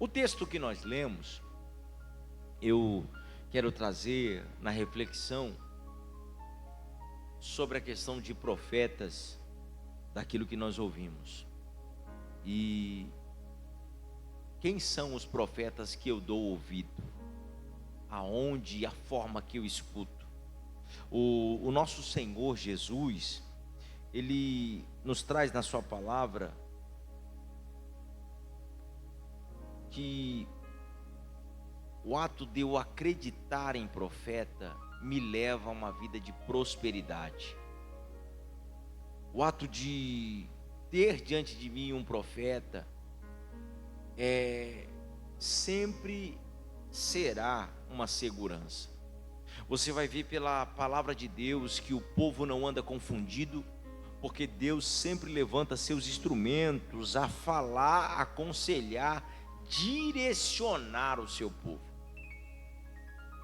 O texto que nós lemos, eu quero trazer na reflexão sobre a questão de profetas, daquilo que nós ouvimos. E quem são os profetas que eu dou ouvido? Aonde e a forma que eu escuto? O nosso Senhor Jesus, Ele nos traz na sua palavra que o ato de eu acreditar em profeta me leva a uma vida de prosperidade. O ato de ter diante de mim um profeta sempre será uma segurança. Você vai ver pela palavra de Deus que o povo não anda confundido, porque Deus sempre levanta seus instrumentos a falar, aconselhar, direcionar o seu povo.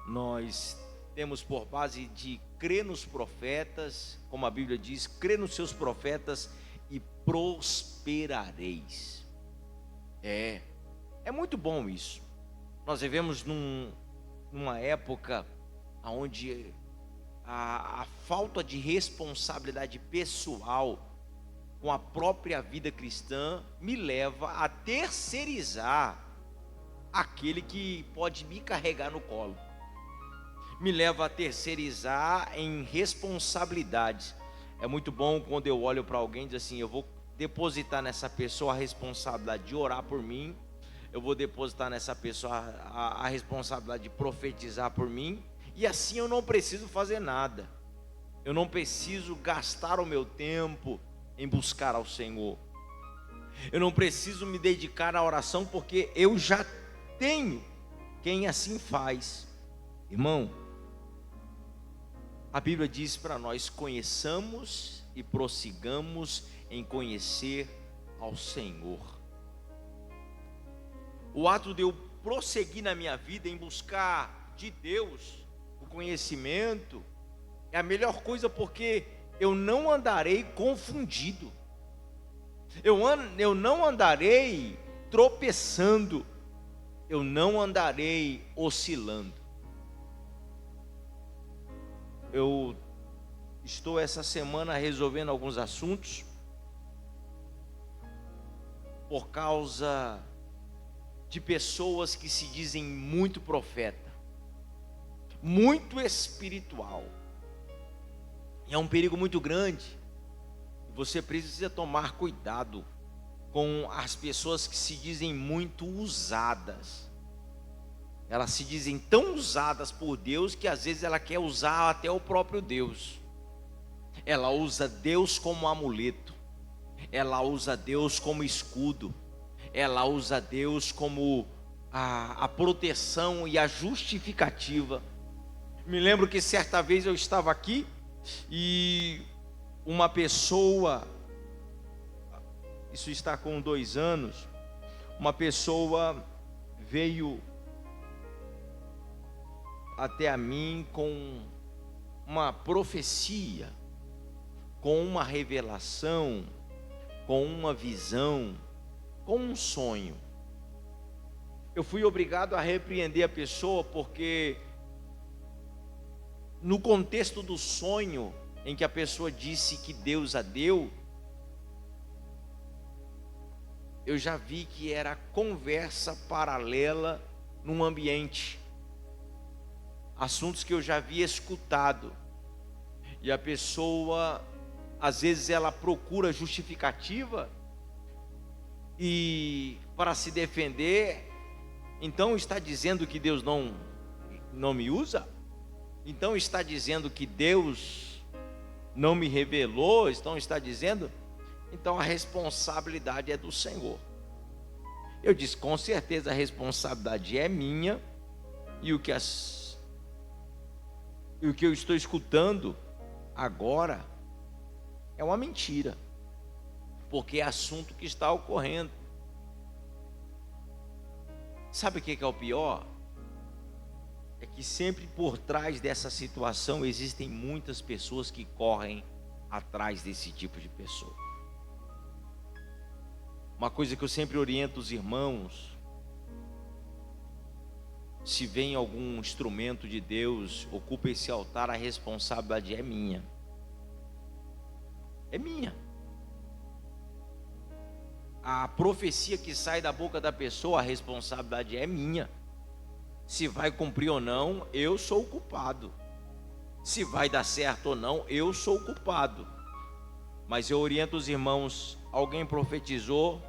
Nós temos por base de crer nos profetas, como a Bíblia diz, crer nos seus profetas e prosperareis. É muito bom isso. Nós vivemos numa época onde a falta de responsabilidade pessoal com a própria vida cristã me leva a terceirizar aquele que pode me carregar no colo, me leva a terceirizar em responsabilidades. É muito bom quando eu olho para alguém e diz assim: eu vou depositar nessa pessoa a responsabilidade de orar por mim, eu vou depositar nessa pessoa a responsabilidade de profetizar por mim, e assim eu não preciso fazer nada, eu não preciso gastar o meu tempo em buscar ao Senhor, eu não preciso me dedicar à oração, porque eu já tenho quem assim faz. Irmão, a Bíblia diz para nós: conheçamos e prossigamos em conhecer ao Senhor. O ato de eu prosseguir na minha vida em buscar de Deus o conhecimento é a melhor coisa, porque eu não andarei confundido, eu não andarei tropeçando, eu não andarei oscilando. Eu estou essa semana resolvendo alguns assuntos por causa de pessoas que se dizem muito profeta, muito espiritual. E é um perigo muito grande. Você precisa tomar cuidado com as pessoas que se dizem muito usadas. Elas se dizem tão usadas por Deus que às vezes ela quer usar até o próprio Deus. Ela usa Deus como amuleto, ela usa Deus como escudo, ela usa Deus como a proteção e a justificativa. Me lembro que certa vez eu estava aqui e uma pessoa, isso está com 2 anos, uma pessoa veio até a mim com uma profecia, com uma revelação, com uma visão, com um sonho. Eu fui obrigado a repreender a pessoa, porque no contexto do sonho em que a pessoa disse que Deus a deu, eu já vi que era conversa paralela num ambiente, assuntos que eu já havia escutado, e a pessoa, às vezes ela procura justificativa, e para se defender, então está dizendo que Deus não me usa, então está dizendo que Deus não me revelou, então está dizendo, então a responsabilidade é do Senhor. Eu disse: com certeza a responsabilidade é minha, e o que eu estou escutando agora é uma mentira, porque é assunto que está ocorrendo. Sabe o que é o pior? É que sempre por trás dessa situação existem muitas pessoas que correm atrás desse tipo de pessoa. Uma coisa que eu sempre oriento os irmãos se vem algum instrumento de Deus, ocupa esse altar, a responsabilidade é minha. É minha. A profecia que sai da boca da pessoa, a responsabilidade é minha. Se vai cumprir ou não, eu sou o culpado. Se vai dar certo ou não, eu sou o culpado. Mas eu oriento os irmãos, alguém profetizou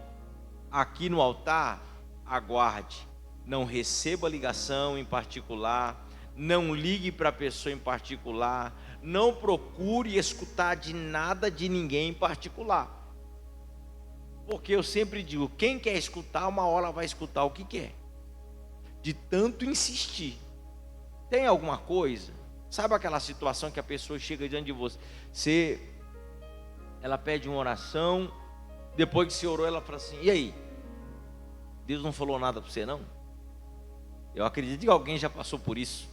aqui no altar, aguarde. Não receba ligação em particular, não ligue para a pessoa em particular, não procure escutar de nada de ninguém em particular. Porque eu sempre digo, quem quer escutar, uma hora vai escutar o que quer. De tanto insistir. Tem alguma coisa? Sabe aquela situação que a pessoa chega diante de você, ela pede uma oração, depois que você orou, ela fala assim, e aí? Deus não falou nada para você não? Eu acredito que alguém já passou por isso,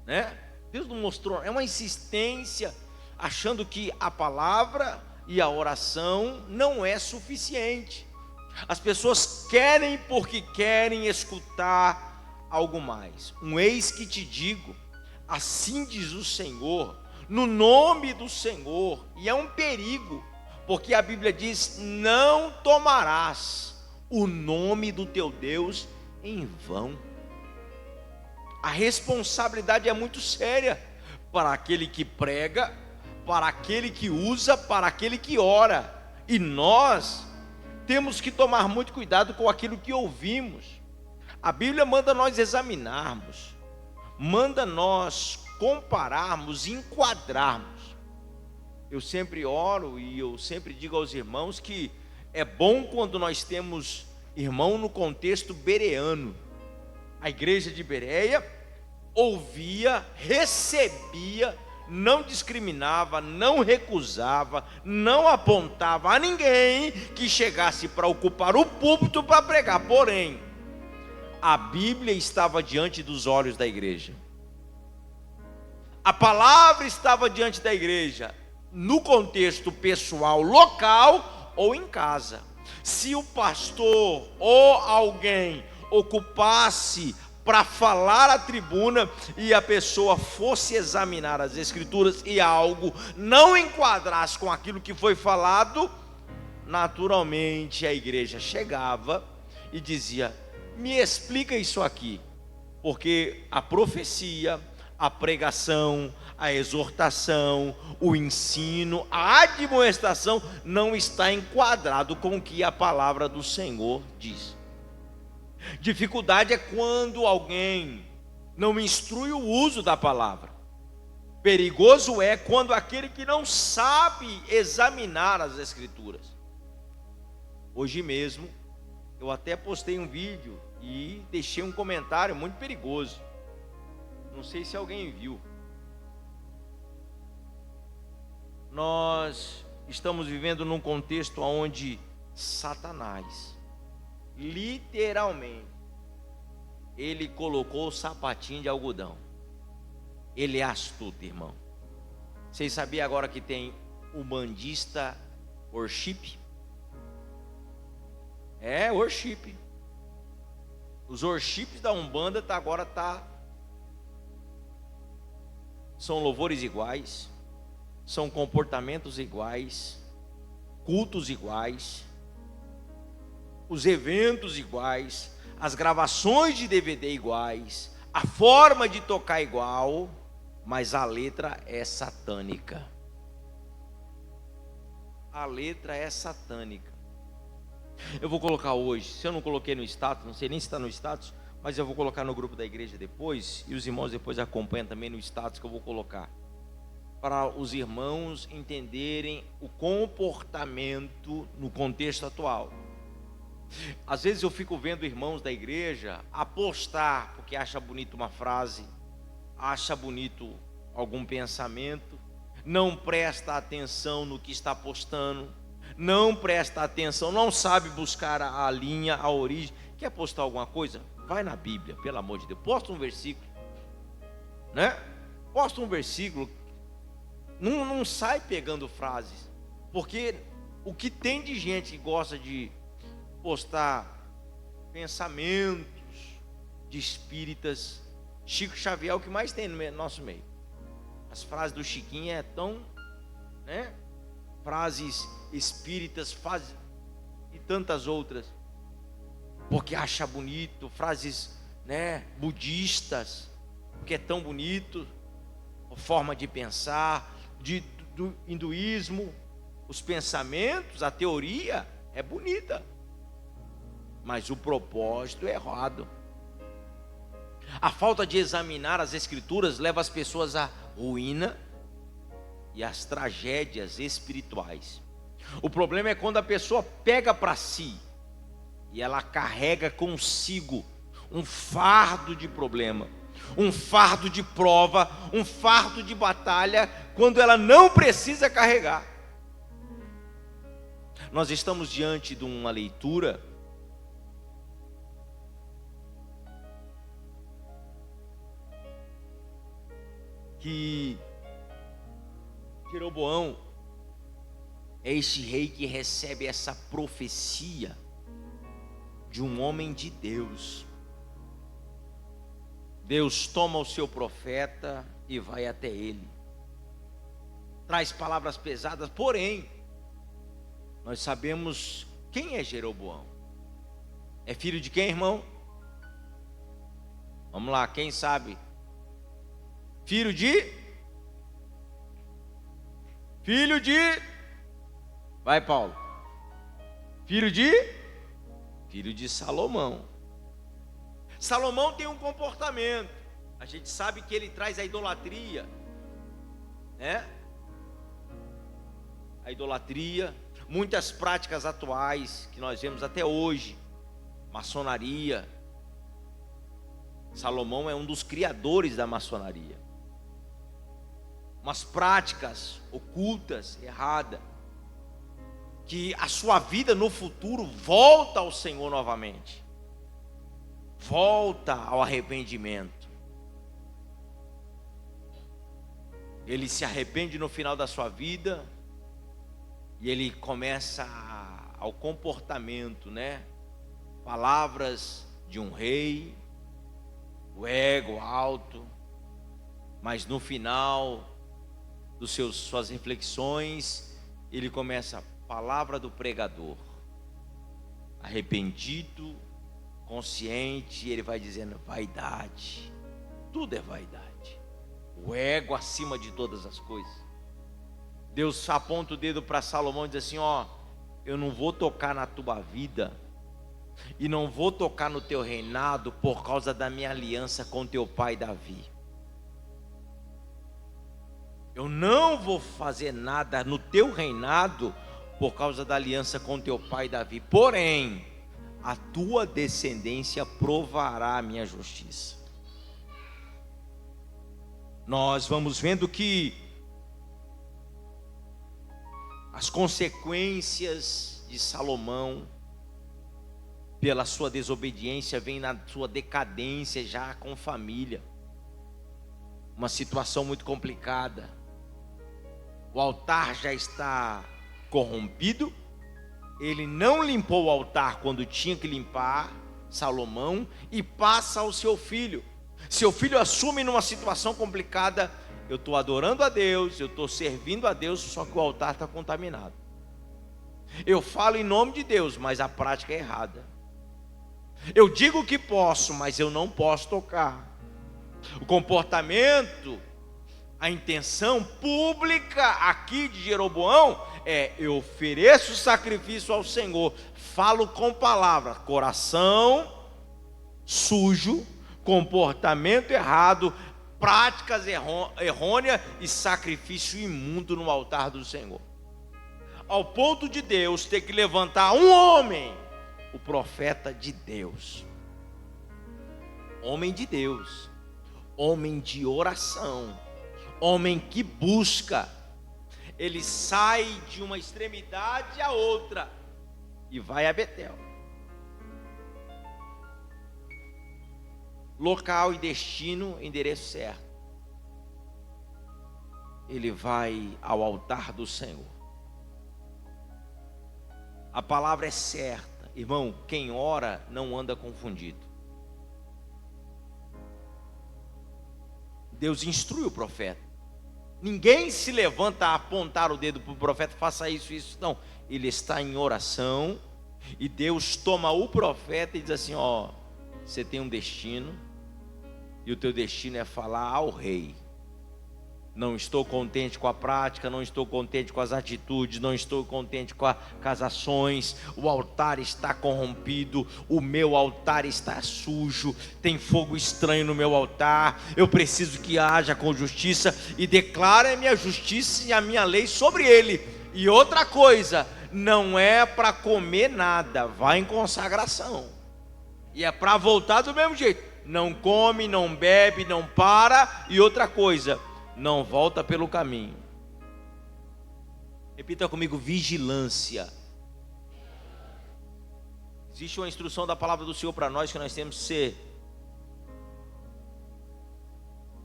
né? Deus não mostrou, é uma insistência, achando que a palavra e a oração não é suficiente. As pessoas querem porque querem escutar algo mais. Eis que te digo, assim diz o Senhor, no nome do Senhor, e é um perigo, porque a Bíblia diz, não tomarás o nome do teu Deus em vão. A responsabilidade é muito séria para aquele que prega, para aquele que usa, para aquele que ora. E nós temos que tomar muito cuidado com aquilo que ouvimos. A Bíblia manda nós examinarmos, manda nós compararmos, enquadrarmos. Eu sempre oro e eu sempre digo aos irmãos que é bom quando nós temos irmão no contexto bereano. A igreja de Bereia ouvia, recebia, não discriminava, não recusava, não apontava a ninguém que chegasse para ocupar o púlpito para pregar. Porém, a Bíblia estava diante dos olhos da igreja. A palavra estava diante da igreja, no contexto pessoal, local ou em casa. Se o pastor ou alguém ocupasse para falar à tribuna e a pessoa fosse examinar as escrituras e algo não enquadrasse com aquilo que foi falado, naturalmente a igreja chegava e dizia, me explica isso aqui, porque a profecia, a pregação, a exortação, o ensino, a admoestação não está enquadrado com o que a palavra do Senhor diz. Dificuldade é quando alguém não instrui o uso da palavra. Perigoso é quando aquele que não sabe examinar as escrituras. Hoje mesmo, eu até postei um vídeo e deixei um comentário muito perigoso. Não sei se alguém viu. Nós estamos vivendo num contexto onde Satanás, literalmente, ele colocou o sapatinho de algodão. Ele é astuto, irmão. Vocês sabiam agora que tem o bandista worship? É, worship. Os worships da Umbanda são louvores iguais, são comportamentos iguais, cultos iguais, os eventos iguais, as gravações de DVD iguais, a forma de tocar igual, mas a letra é satânica. A letra é satânica. Eu vou colocar hoje, se eu não coloquei no status, não sei nem se está no status, mas eu vou colocar no grupo da igreja depois, e os irmãos depois acompanham também no status que eu vou colocar, para os irmãos entenderem o comportamento no contexto atual. Às vezes eu fico vendo irmãos da igreja apostar, porque acha bonito uma frase, acha bonito algum pensamento, não presta atenção no que está postando, não presta atenção, não sabe buscar a linha, a origem. Quer postar alguma coisa? Vai na Bíblia, pelo amor de Deus, posta um versículo, né? Posta um versículo, não sai pegando frases, porque o que tem de gente que gosta de postar pensamentos, de espíritas. Chico Xavier é o que mais tem no nosso meio. As frases do Chiquinho é tão, né? Frases espíritas, e tantas outras, porque acha bonito. Frases, né, budistas, porque é tão bonito. A forma de pensar, do hinduísmo, os pensamentos, a teoria é bonita, mas o propósito é errado. A falta de examinar as escrituras leva as pessoas à ruína e às tragédias espirituais. O problema é quando a pessoa pega para si e ela carrega consigo um fardo de problema, um fardo de prova, um fardo de batalha, quando ela não precisa carregar. Nós estamos diante de uma leitura que Jeroboão é este rei que recebe essa profecia de um homem de Deus. Deus toma o seu profeta e vai até ele, traz palavras pesadas, porém nós sabemos quem é Jeroboão. É filho de quem, irmão? Vamos lá, quem sabe? Filho de vai, Paulo. Filho de Salomão. Salomão tem um comportamento. A gente sabe que ele traz a idolatria, né? A idolatria, muitas práticas atuais que nós vemos até hoje, maçonaria. Salomão é um dos criadores da maçonaria. Umas práticas ocultas, erradas, que a sua vida no futuro volta ao Senhor novamente, volta ao arrependimento. Ele se arrepende no final da sua vida e ele começa ao comportamento, né? Palavras de um rei, o ego alto, mas no final dos suas reflexões, ele começa a palavra do pregador, arrependido, consciente, ele vai dizendo vaidade, tudo é vaidade, o ego acima de todas as coisas. Deus aponta o dedo para Salomão e diz assim: ó, eu não vou tocar na tua vida e não vou tocar no teu reinado por causa da minha aliança com teu pai Davi. Eu não vou fazer nada no teu reinado por causa da aliança com teu pai Davi. Porém, a tua descendência provará a minha justiça. Nós vamos vendo que as consequências de Salomão pela sua desobediência vem na sua decadência já com família. Uma situação muito complicada. O altar já está corrompido. Ele não limpou o altar quando tinha que limpar, Salomão, e passa ao seu filho. Seu filho assume numa situação complicada: eu estou adorando a Deus, eu estou servindo a Deus, só que o altar está contaminado. Eu falo em nome de Deus, mas a prática é errada. Eu digo que posso, mas eu não posso tocar. O comportamento, a intenção pública aqui de Jeroboão é: eu ofereço sacrifício ao Senhor, falo com palavras, coração sujo, comportamento errado, práticas errôneas e sacrifício imundo no altar do Senhor. Ao ponto de Deus ter que levantar um homem, o profeta de Deus, homem de Deus, homem de oração, homem que busca. Ele sai de uma extremidade à outra e vai a Betel. Local e destino, endereço certo. Ele vai ao altar do Senhor. A palavra é certa, irmão. Quem ora não anda confundido. Deus instrui o profeta. Ninguém se levanta a apontar o dedo para o profeta, faça isso, isso. Não, ele está em oração e Deus toma o profeta e diz assim: ó, você tem um destino e o teu destino é falar ao rei. Não estou contente com a prática, não estou contente com as atitudes, não estou contente com as ações. O altar está corrompido, o meu altar está sujo, tem fogo estranho no meu altar. Eu preciso que haja com justiça e declare a minha justiça e a minha lei sobre ele. E outra coisa, não é para comer nada, vai em consagração. E é para voltar do mesmo jeito. Não come, não bebe, não para. E outra coisa, não volta pelo caminho. Repita comigo: vigilância. Existe uma instrução da palavra do Senhor para nós, que nós temos que ser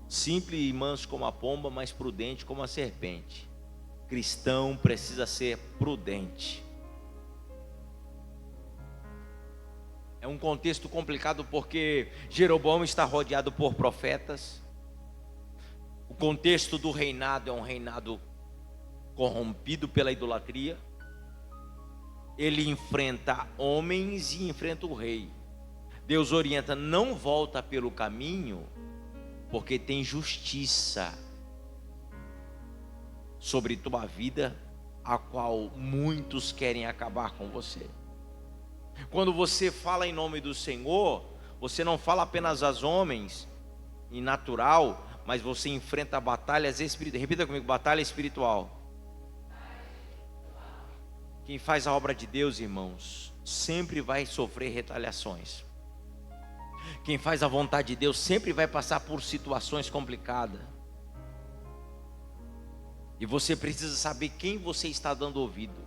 simples e manso como a pomba, mas prudente como a serpente. Cristão precisa ser prudente. É um contexto complicado porque Jeroboão está rodeado por profetas. O contexto do reinado é um reinado corrompido pela idolatria. Ele enfrenta homens e enfrenta o rei. Deus orienta: não volta pelo caminho, porque tem justiça sobre tua vida, a qual muitos querem acabar com você. Quando você fala em nome do Senhor, você não fala apenas aos homens e natural, mas você enfrenta batalhas espirituais. Repita comigo: batalha espiritual. Quem faz a obra de Deus, irmãos, sempre vai sofrer retaliações. Quem faz a vontade de Deus sempre vai passar por situações complicadas. E você precisa saber quem você está dando ouvido.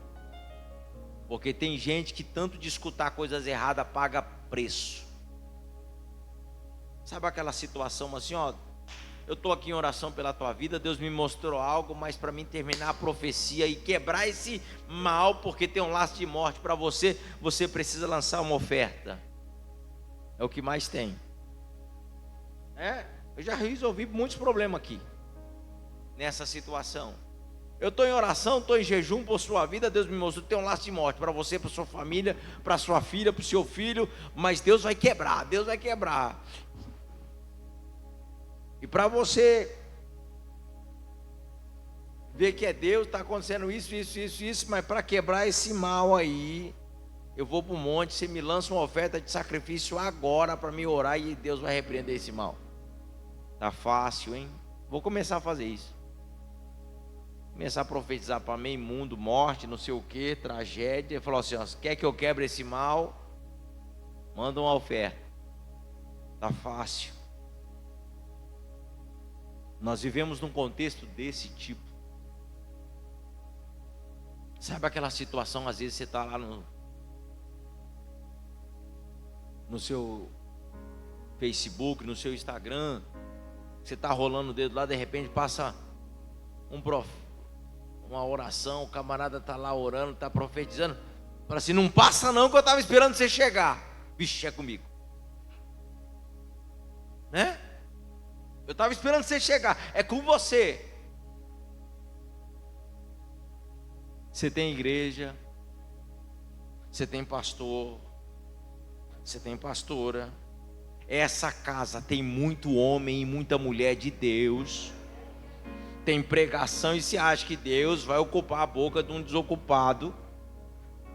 Porque tem gente que tanto de escutar coisas erradas paga preço. Sabe aquela situação assim, ó, eu estou aqui em oração pela tua vida, Deus me mostrou algo, mas para mim terminar a profecia e quebrar esse mal, porque tem um laço de morte para você, você precisa lançar uma oferta. É o que mais tem. Eu já resolvi muitos problemas aqui, nessa situação. Eu estou em oração, estou em jejum por sua vida, Deus me mostrou que tem um laço de morte para você, para sua família, para sua filha, para o seu filho, mas Deus vai quebrar, Deus vai quebrar. E para você ver que é Deus, está acontecendo isso, mas para quebrar esse mal aí, eu vou para o monte, você me lança uma oferta de sacrifício agora para me orar e Deus vai repreender esse mal. Tá fácil, hein? Vou começar a fazer isso. Começar a profetizar para meio mundo, morte, não sei o que, tragédia. Falou assim: ó, quer que eu quebre esse mal? Manda uma oferta. Tá fácil. Nós vivemos num contexto desse tipo. Sabe aquela situação, às vezes você está lá no seu Facebook, no seu Instagram, você está rolando o dedo lá, de repente passa uma oração, o camarada está lá orando, está profetizando, fala assim: não passa não, que eu estava esperando você chegar. Vixe, é comigo, né? Eu estava esperando você chegar, é com você. Você tem igreja, você tem pastor, você tem pastora. Essa casa tem muito homem e muita mulher de Deus. Tem pregação e se acha que Deus vai ocupar a boca de um desocupado,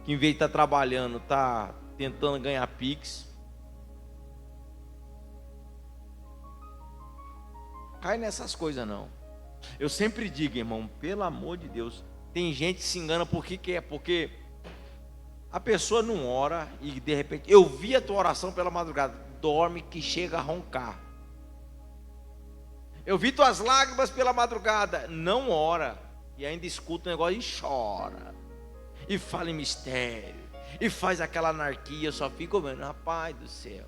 que em vez de estar trabalhando, está tentando ganhar pix. Cai nessas coisas não. Eu sempre digo, irmão, pelo amor de Deus, tem gente que se engana porque quer, porque a pessoa não ora e de repente, eu vi a tua oração pela madrugada, dorme que chega a roncar. Eu vi tuas lágrimas pela madrugada, não ora, e ainda escuta o negócio e chora, e fala em mistério, e faz aquela anarquia. Eu só fico vendo, rapaz do céu.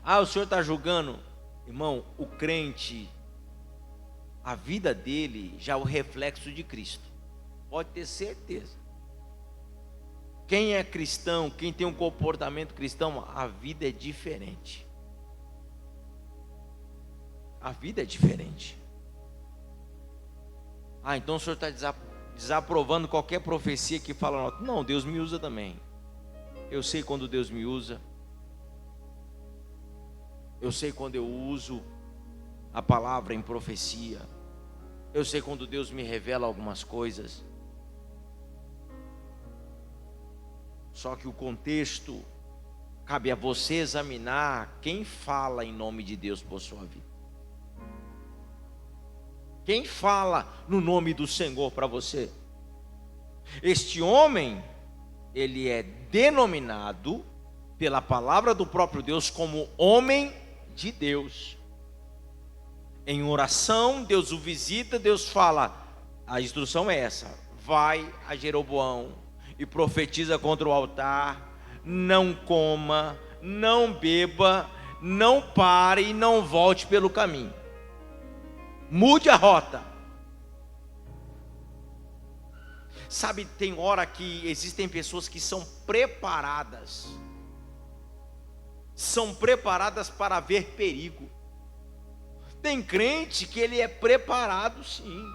Ah, o senhor está julgando? Irmão, o crente, a vida dele já é o reflexo de Cristo, pode ter certeza. Quem é cristão, quem tem um comportamento cristão, a vida é diferente. A vida é diferente. Então o senhor está desaprovando qualquer profecia que fala, não, Deus me usa também. Eu sei quando Deus me usa. Eu sei quando eu uso a palavra em profecia. Eu sei quando Deus me revela algumas coisas. Só que o contexto, cabe a você examinar quem fala em nome de Deus por sua vida. Quem fala no nome do Senhor para você? Este homem, ele é denominado pela palavra do próprio Deus como homem de Deus. Em oração, Deus o visita, Deus fala, a instrução é essa: vai a Jeroboão e profetiza contra o altar, não coma, não beba, não pare e não volte pelo caminho. Mude a rota. Sabe, tem hora que existem pessoas que são preparadas para ver perigo. Tem crente que ele é preparado, sim.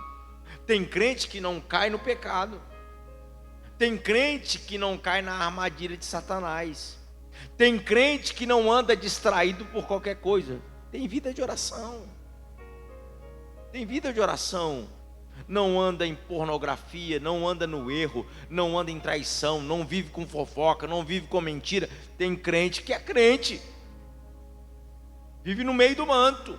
Tem crente que não cai no pecado. Tem crente que não cai na armadilha de Satanás. Tem crente que não anda distraído por qualquer coisa. Tem vida de oração. Tem vida de oração. Não anda em pornografia, não anda no erro, não anda em traição, não vive com fofoca, não vive com mentira. Tem crente que é crente. Vive no meio do manto.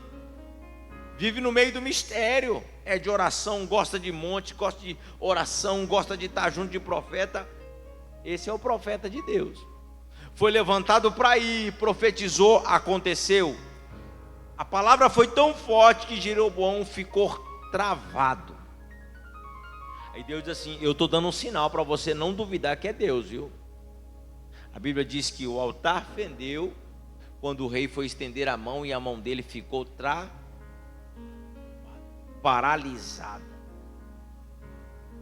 Vive no meio do mistério. É de oração, gosta de monte, gosta de oração, gosta de estar junto de profeta. Esse é o profeta de Deus. Foi levantado para ir, profetizou, aconteceu. A palavra foi tão forte que Jeroboão ficou travado. Aí Deus diz assim: eu estou dando um sinal para você não duvidar que é Deus, viu? A Bíblia diz que o altar fendeu quando o rei foi estender a mão e a mão dele ficou paralisada.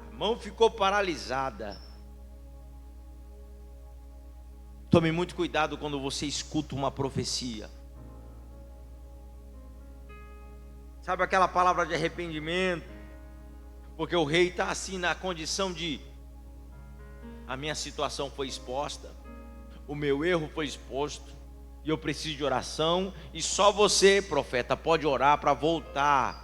A mão ficou paralisada. Tome muito cuidado quando você escuta uma profecia. Sabe aquela palavra de arrependimento? Porque o rei está assim na condição de: a minha situação foi exposta, o meu erro foi exposto, e eu preciso de oração, e só você, profeta, pode orar para voltar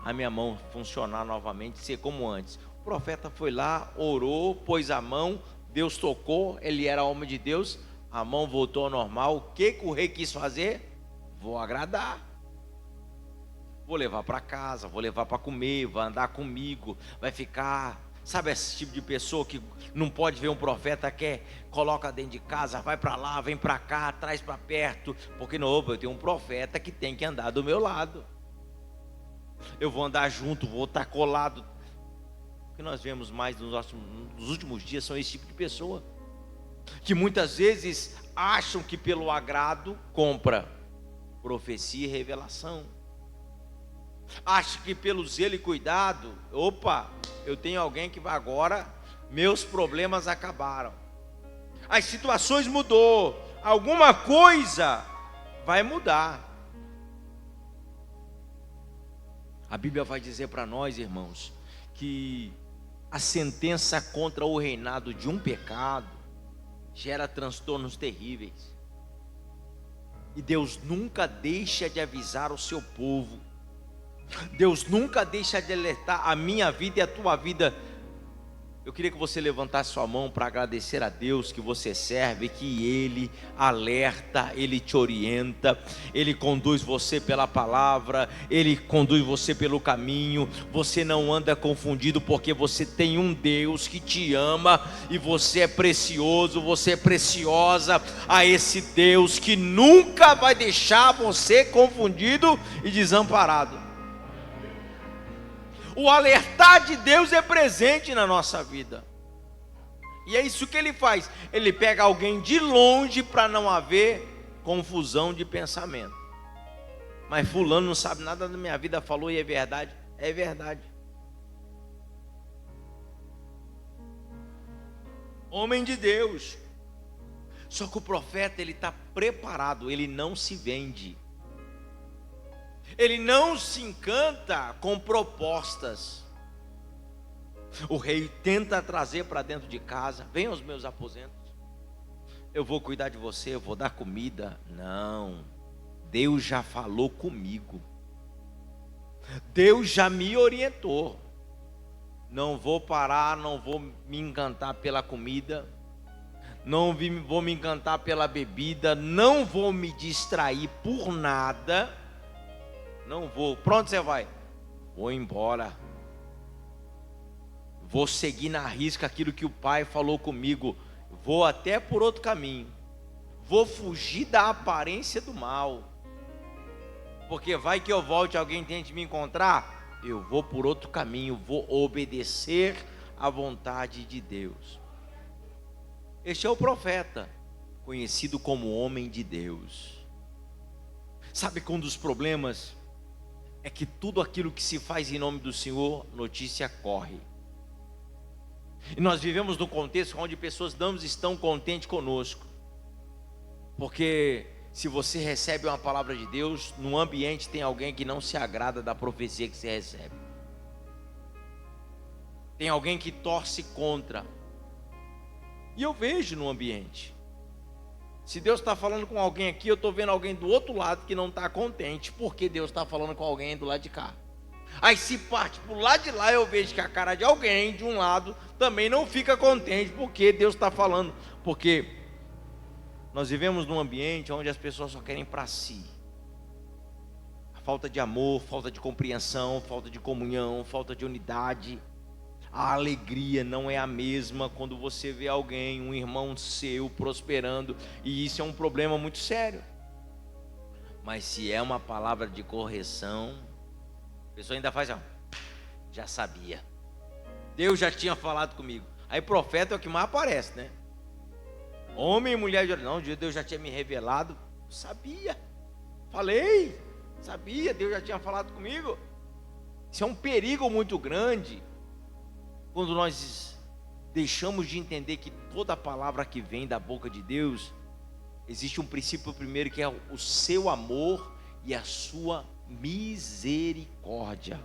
a minha mão funcionar novamente, ser como antes. O profeta foi lá, orou, pôs a mão, Deus tocou, ele era homem de Deus, a mão voltou ao normal. O que o rei quis fazer? Vou agradar. Vou levar para casa, vou levar para comer, vai andar comigo, vai ficar. Sabe esse tipo de pessoa que não pode ver um profeta, coloca dentro de casa, vai para lá, vem para cá, traz para perto, porque não, eu tenho um profeta que tem que andar do meu lado. Eu vou andar junto, vou estar colado. O que nós vemos mais nos últimos dias são esse tipo de pessoa, que muitas vezes acham que pelo agrado compra profecia e revelação. Acho que pelo zelo e cuidado, eu tenho alguém que vai agora, meus problemas acabaram, as situações mudou, alguma coisa vai mudar. A Bíblia vai dizer para nós, irmãos, que a sentença contra o reinado de um pecado gera transtornos terríveis. E Deus nunca deixa de avisar o seu povo. Deus nunca deixa de alertar a minha vida e a tua vida. Eu queria que você levantasse sua mão para agradecer a Deus que você serve, que Ele alerta, Ele te orienta, Ele conduz você pela palavra, Ele conduz você pelo caminho. Você não anda confundido, porque você tem um Deus que te ama, e você é precioso, você é preciosa a esse Deus que nunca vai deixar você confundido e desamparado. O alertar de Deus é presente na nossa vida. E é isso que Ele faz. Ele pega alguém de longe para não haver confusão de pensamento. Mas fulano não sabe nada da minha vida, falou e é verdade. É verdade. Homem de Deus. Só que o profeta, ele está preparado, ele não se vende. Ele não se encanta com propostas. O rei tenta trazer para dentro de casa: venha aos meus aposentos, eu vou cuidar de você, eu vou dar comida. Não, Deus já falou comigo, Deus já me orientou. Não vou parar, não vou me encantar pela comida, não vou me encantar pela bebida, não vou me distrair por nada. Não vou. Para onde você vai? Vou embora. Vou seguir na risca aquilo que o Pai falou comigo. Vou até por outro caminho. Vou fugir da aparência do mal. Porque vai que eu volte, alguém tente me encontrar. Eu vou por outro caminho. Vou obedecer à vontade de Deus. Este é o profeta, conhecido como homem de Deus. Sabe que um dos problemas é que tudo aquilo que se faz em nome do Senhor, notícia corre. E nós vivemos num contexto onde pessoas não estão contentes conosco. Porque se você recebe uma palavra de Deus, no ambiente tem alguém que não se agrada da profecia que você recebe. Tem alguém que torce contra. E eu vejo no ambiente. Se Deus está falando com alguém aqui, eu estou vendo alguém do outro lado que não está contente, porque Deus está falando com alguém do lado de cá. Aí se parte para o lado de lá, eu vejo que a cara de alguém de um lado também não fica contente, porque Deus está falando. Porque nós vivemos num ambiente onde as pessoas só querem para si. A falta de amor, falta de compreensão, falta de comunhão, falta de unidade. A alegria não é a mesma quando você vê alguém, um irmão seu prosperando, e isso é um problema muito sério. Mas se é uma palavra de correção, a pessoa ainda faz, ó, já sabia, Deus já tinha falado comigo. Aí profeta é o que mais aparece, né? Homem e mulher de oração, não, Deus já tinha me revelado, sabia, falei, sabia, Deus já tinha falado comigo. Isso é um perigo muito grande. Quando nós deixamos de entender que toda palavra que vem da boca de Deus, existe um princípio primeiro que é o seu amor e a sua misericórdia.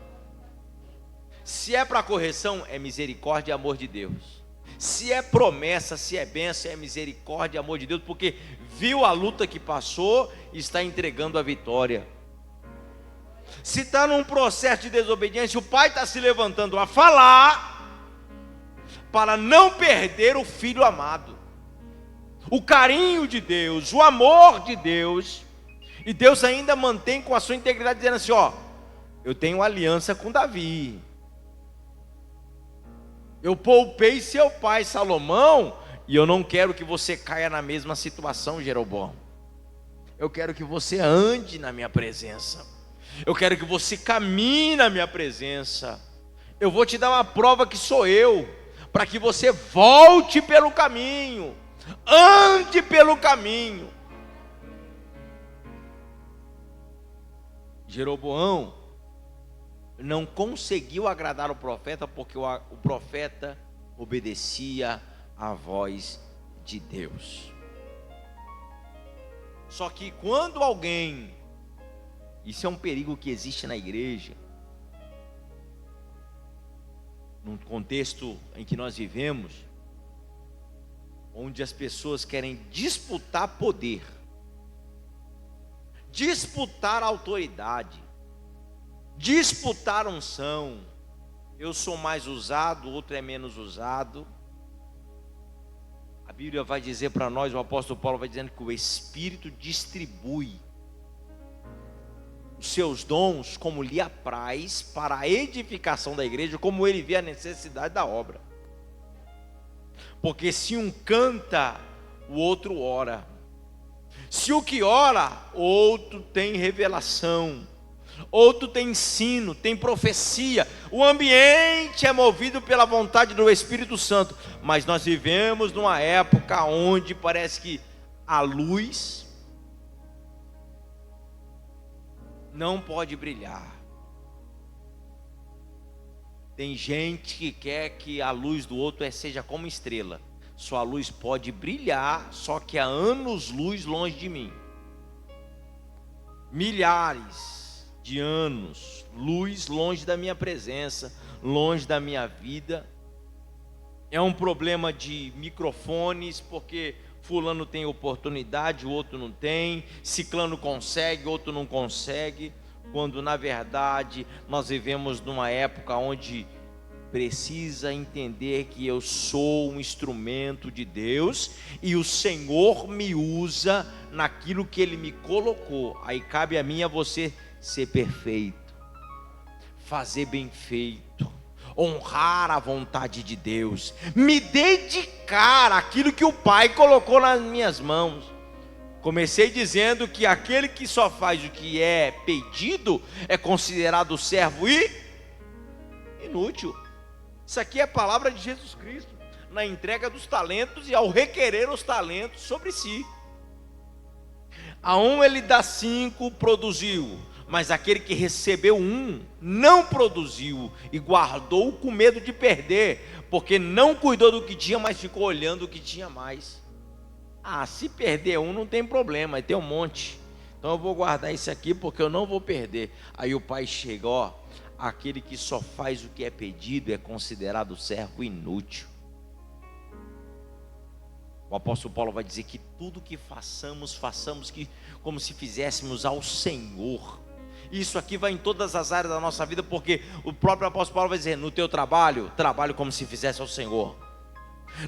Se é para correção, é misericórdia e amor de Deus. Se é promessa, se é bênção, é misericórdia e amor de Deus, porque viu a luta que passou e está entregando a vitória. Se está num processo de desobediência, o pai está se levantando a falar para não perder o filho amado, o carinho de Deus, o amor de Deus. E Deus ainda mantém com a sua integridade, dizendo assim, ó, eu tenho aliança com Davi, eu poupei seu pai Salomão, e eu não quero que você caia na mesma situação, Jeroboão. Eu quero que você ande na minha presença, eu quero que você caminhe na minha presença. Eu vou te dar uma prova que sou eu, para que você volte pelo caminho, ande pelo caminho. Jeroboão não conseguiu agradar o profeta, porque o profeta obedecia à voz de Deus. Só que quando alguém, isso é um perigo que existe na igreja, num contexto em que nós vivemos, onde as pessoas querem disputar poder, disputar autoridade, disputar unção. Eu sou mais usado, o outro é menos usado. A Bíblia vai dizer para nós, o apóstolo Paulo vai dizendo que o Espírito distribui os seus dons como lhe apraz, para a edificação da igreja, como ele vê a necessidade da obra. Porque se um canta, o outro ora. Se o que ora, outro tem revelação, outro tem ensino, tem profecia. O ambiente é movido pela vontade do Espírito Santo. Mas nós vivemos numa época onde parece que a luz não pode brilhar. Tem gente que quer que a luz do outro seja como estrela. Sua luz pode brilhar, só que há anos-luz longe de mim. Milhares de anos, luz longe da minha presença, longe da minha vida. É um problema de microfones, porque fulano tem oportunidade, o outro não tem, ciclano consegue, outro não consegue, quando na verdade nós vivemos numa época onde precisa entender que eu sou um instrumento de Deus e o Senhor me usa naquilo que Ele me colocou. Aí cabe a mim e a você ser perfeito, fazer bem feito, honrar a vontade de Deus, me dedicar àquilo que o Pai colocou nas minhas mãos. Comecei dizendo que aquele que só faz o que é pedido é considerado servo e inútil. Isso aqui é a palavra de Jesus Cristo, na entrega dos talentos e ao requerer os talentos sobre si. A um ele dá 5, produziu, mas aquele que recebeu 1 não produziu e guardou com medo de perder, porque não cuidou do que tinha, mas ficou olhando o que tinha mais. Se perder 1 não tem problema, tem um monte, então eu vou guardar isso aqui porque eu não vou perder. Aí o pai chega, aquele que só faz o que é pedido é considerado servo inútil. O apóstolo Paulo vai dizer que tudo que façamos como se fizéssemos ao Senhor. Isso aqui vai em todas as áreas da nossa vida, porque o próprio apóstolo Paulo vai dizer: no teu trabalho, trabalho como se fizesse ao Senhor.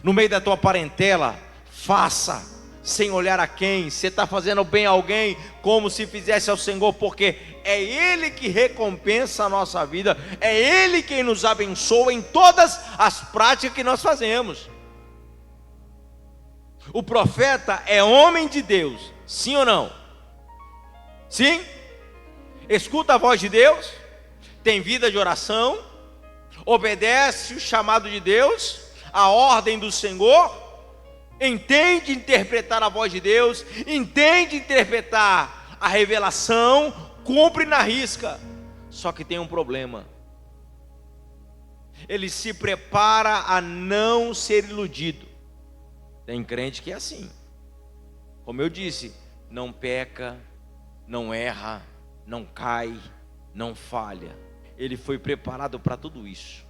No meio da tua parentela, faça sem olhar a quem. Você está fazendo bem a alguém como se fizesse ao Senhor, porque é Ele que recompensa a nossa vida, é Ele quem nos abençoa em todas as práticas que nós fazemos. O profeta é homem de Deus, sim ou não? Sim? Escuta a voz de Deus, tem vida de oração, obedece o chamado de Deus, a ordem do Senhor, entende interpretar a voz de Deus, entende interpretar a revelação, cumpre na risca. Só que tem um problema: ele se prepara a não ser iludido. Tem crente que é assim, como eu disse, não peca, não erra, não cai, não falha. Ele foi preparado para tudo isso.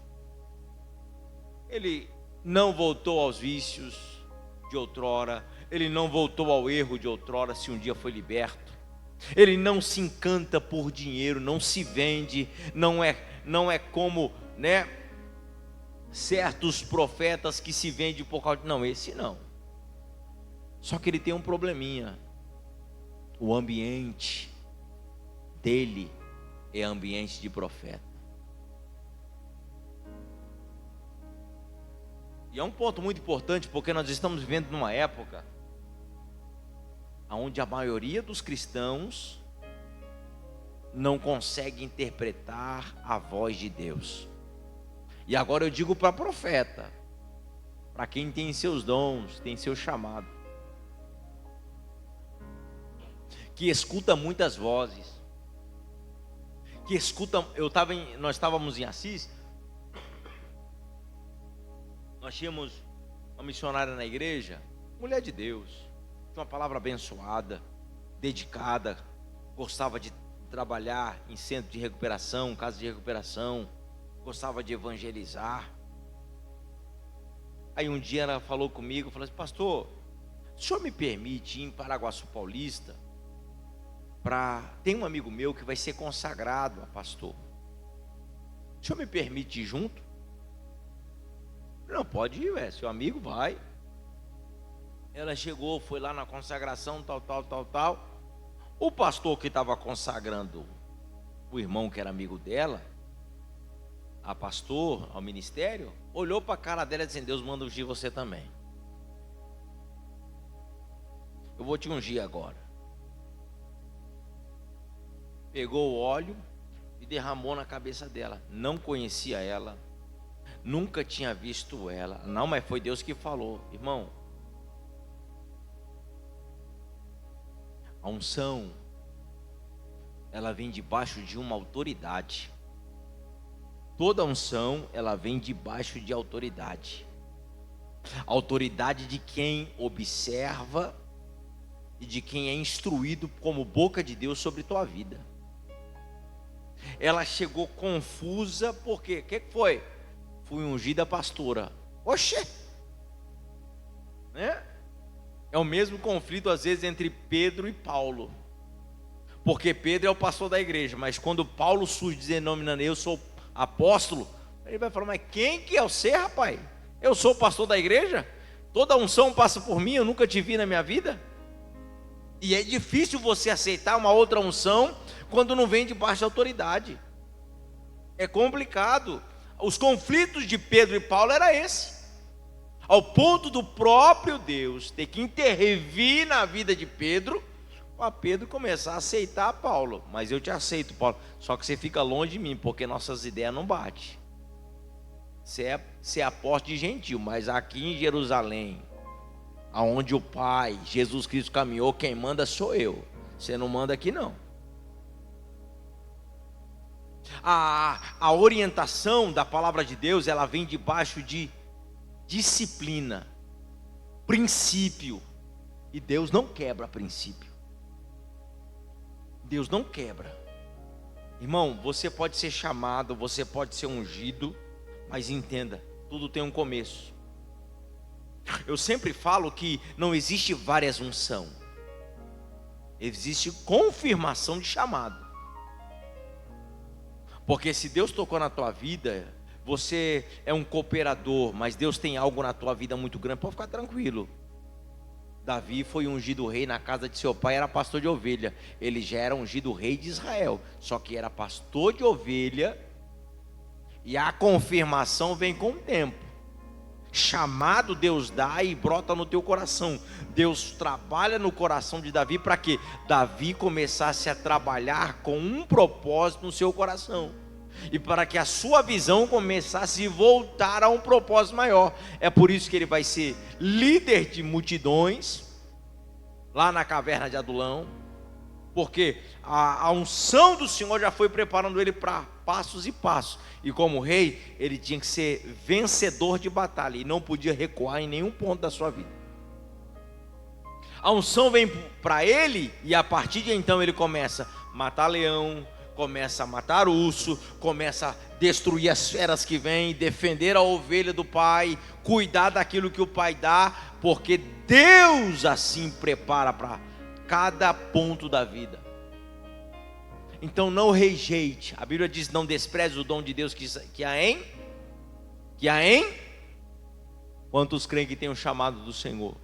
Ele não voltou aos vícios de outrora, ele não voltou ao erro de outrora, se um dia foi liberto. Ele não se encanta por dinheiro, não se vende, não é como, certos profetas que se vendem por causa de... Não, esse não. Só que ele tem um probleminha: o ambiente dele é ambiente de profeta. E é um ponto muito importante, porque nós estamos vivendo numa época onde a maioria dos cristãos não consegue interpretar a voz de Deus. E agora eu digo para profeta, para quem tem seus dons, tem seu chamado, que escuta muitas vozes, que escuta... Nós estávamos em Assis, nós tínhamos uma missionária na igreja, mulher de Deus, tinha uma palavra abençoada, dedicada, gostava de trabalhar em centro de recuperação, casa de recuperação, gostava de evangelizar. Aí um dia ela falou comigo, falou assim: pastor, o senhor me permite ir em Paraguaçu Paulista? Tem um amigo meu que vai ser consagrado a pastor. O senhor me permite ir junto? Não, pode ir, seu amigo vai. Ela chegou, foi lá na consagração, tal. O pastor que estava consagrando o irmão que era amigo dela, a pastor, ao ministério, olhou para a cara dela e disse: Deus manda ungir você também. Eu vou te ungir agora. Pegou o óleo e derramou na cabeça dela. Não conhecia ela, nunca tinha visto ela. Não, mas foi Deus que falou. Irmão, a unção, ela vem debaixo de uma autoridade. Toda unção, ela vem debaixo de autoridade. Autoridade de quem observa e de quem é instruído como boca de Deus sobre tua vida. Ela chegou confusa, porque o que foi? Fui ungida pastora. Oxê! Né? É o mesmo conflito às vezes entre Pedro e Paulo. Porque Pedro é o pastor da igreja, mas quando Paulo surge denominando eu sou apóstolo, ele vai falar, mas quem que é você, rapaz? Eu sou o pastor da igreja? Toda unção passa por mim, eu nunca te vi na minha vida. E é difícil você aceitar uma outra unção quando não vem debaixo de autoridade. É complicado. Os conflitos de Pedro e Paulo era esse. Ao ponto do próprio Deus ter que intervir na vida de Pedro, para Pedro começar a aceitar Paulo. Mas eu te aceito, Paulo, só que você fica longe de mim, porque nossas ideias não batem. Você é apóstolo de gentil, mas aqui em Jerusalém, aonde o Pai, Jesus Cristo caminhou, quem manda sou eu. Você não manda aqui não. A orientação da palavra de Deus, ela vem debaixo de disciplina, princípio. E Deus não quebra princípio. Deus não quebra. Irmão, você pode ser chamado, você pode ser ungido, mas entenda, tudo tem um começo. Eu sempre falo que não existe várias unção. Existe confirmação de chamado. Porque se Deus tocou na tua vida, você é um cooperador, mas Deus tem algo na tua vida muito grande, pode ficar tranquilo. Davi foi ungido rei na casa de seu pai, era pastor de ovelha. Ele já era ungido rei de Israel, só que era pastor de ovelha. E a confirmação vem com o tempo. Chamado Deus dá e brota no teu coração. Deus trabalha no coração de Davi para que Davi começasse a trabalhar com um propósito no seu coração. E para que a sua visão começasse a voltar a um propósito maior. É por isso que ele vai ser líder de multidões, lá na caverna de Adulão. Porque a unção do Senhor já foi preparando ele para passos e passos. E como rei, ele tinha que ser vencedor de batalha. E não podia recuar em nenhum ponto da sua vida. A unção vem para ele, e a partir de então ele começa a matar leão, começa a matar urso, começa a destruir as feras que vêm, defender a ovelha do pai, cuidar daquilo que o pai dá, porque Deus assim prepara para cada ponto da vida. Então não rejeite. A Bíblia diz: não despreze o dom de Deus que há em quantos creem que tem um chamado do Senhor?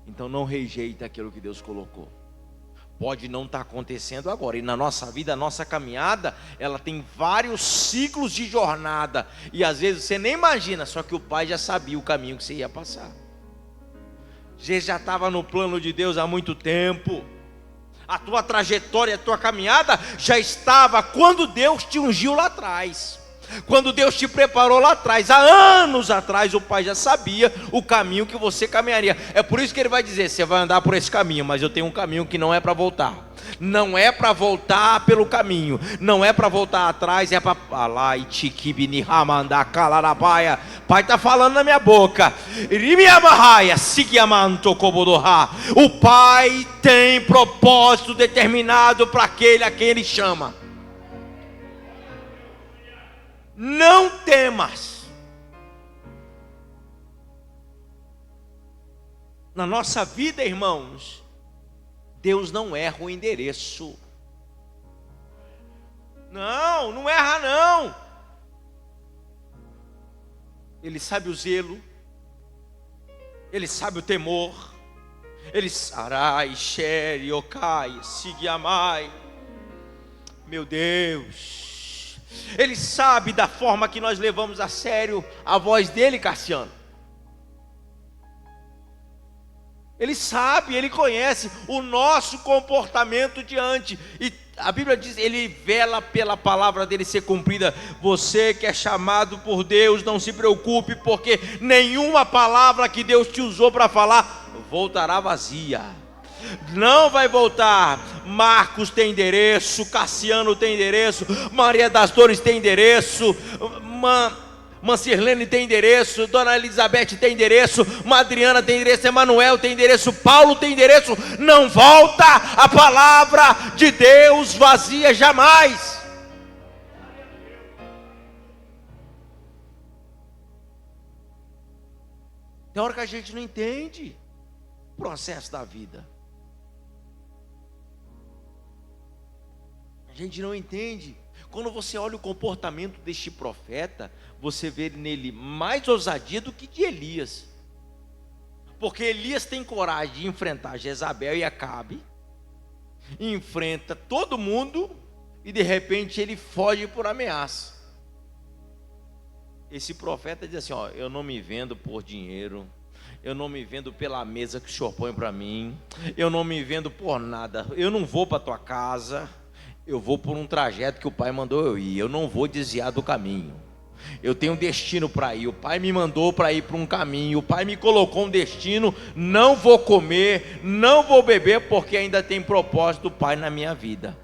Então não rejeite aquilo que Deus colocou. Pode não estar acontecendo agora. E na nossa vida, a nossa caminhada, ela tem vários ciclos de jornada. E às vezes você nem imagina, só que o Pai já sabia o caminho que você ia passar. Você já estava no plano de Deus há muito tempo. A tua trajetória, a tua caminhada já estava quando Deus te ungiu lá atrás. Quando Deus te preparou lá atrás, há anos atrás, o Pai já sabia o caminho que você caminharia. É por isso que Ele vai dizer: você vai andar por esse caminho, mas eu tenho um caminho que não é para voltar. Não é para voltar pelo caminho, não é para voltar atrás, é para lá e tiquibini ramanda calarabaia. Pai está falando na minha boca. O Pai tem propósito determinado para aquele a quem Ele chama. Não temas. Na nossa vida, irmãos, Deus não erra o endereço. Não erra não. Ele sabe o zelo. Ele sabe o temor. Ele sarai, xere, okai, sigiamai. Meu Deus. Ele sabe da forma que nós levamos a sério a voz dele, Cassiano. Ele sabe, ele conhece o nosso comportamento diante. E a Bíblia diz, ele vela pela palavra dele ser cumprida. Você que é chamado por Deus, não se preocupe, porque nenhuma palavra que Deus te usou para falar voltará vazia. Não vai voltar. Marcos tem endereço, Cassiano tem endereço, Maria das Dores tem endereço, Mancirlene tem endereço, Dona Elizabeth tem endereço, Madriana tem endereço, Emanuel tem endereço, Paulo tem endereço. Não volta a palavra de Deus vazia jamais. Tem hora que a gente não entende o processo da vida. A gente não entende. Quando você olha o comportamento deste profeta, você vê nele mais ousadia do que de Elias. Porque Elias tem coragem de enfrentar Jezabel e Acabe, enfrenta todo mundo e de repente ele foge por ameaça. Esse profeta diz assim: ó, eu não me vendo por dinheiro, eu não me vendo pela mesa que o Senhor põe para mim, eu não me vendo por nada, eu não vou para tua casa, eu vou por um trajeto que o Pai mandou eu ir, eu não vou desviar do caminho. Eu tenho um destino para ir, o Pai me mandou para ir para um caminho, o Pai me colocou um destino, não vou comer, não vou beber, porque ainda tem propósito do Pai na minha vida.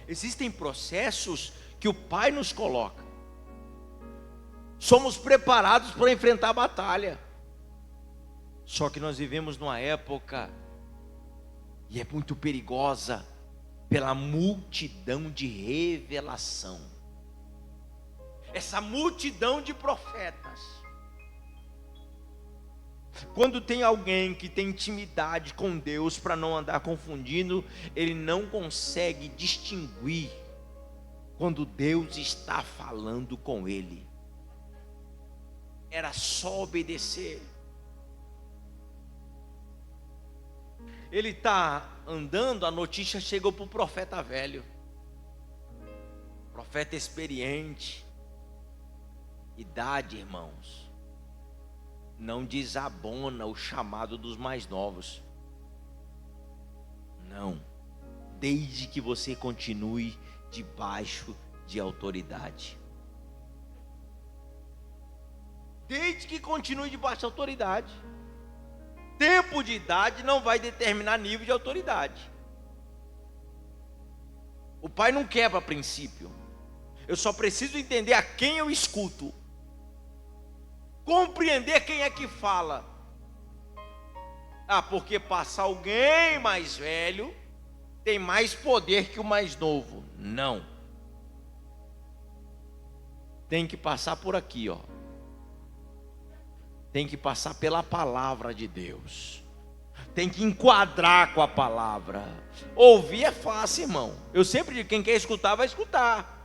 Existem processos que o Pai nos coloca. Somos preparados para enfrentar a batalha. Só que nós vivemos numa época, e é muito perigosa, pela multidão de revelação. Essa multidão de profetas. Quando tem alguém que tem intimidade com Deus, para não andar confundindo, ele não consegue distinguir quando Deus está falando com ele. Era só obedecer. Ele está andando, a notícia chegou para o profeta velho, profeta experiente. Idade, irmãos, não desabona o chamado dos mais novos. Não, desde que você continue debaixo de autoridade. Desde que continue debaixo de autoridade. Tempo de idade não vai determinar nível de autoridade. O Pai não quebra princípio. Eu só preciso entender a quem eu escuto, compreender quem é que fala. Porque passa alguém mais velho tem mais poder que o mais novo. Não. Tem que passar por aqui, ó. Tem que passar pela palavra de Deus. Tem que enquadrar com a palavra. Ouvir é fácil, irmão. Eu sempre digo, quem quer escutar, vai escutar.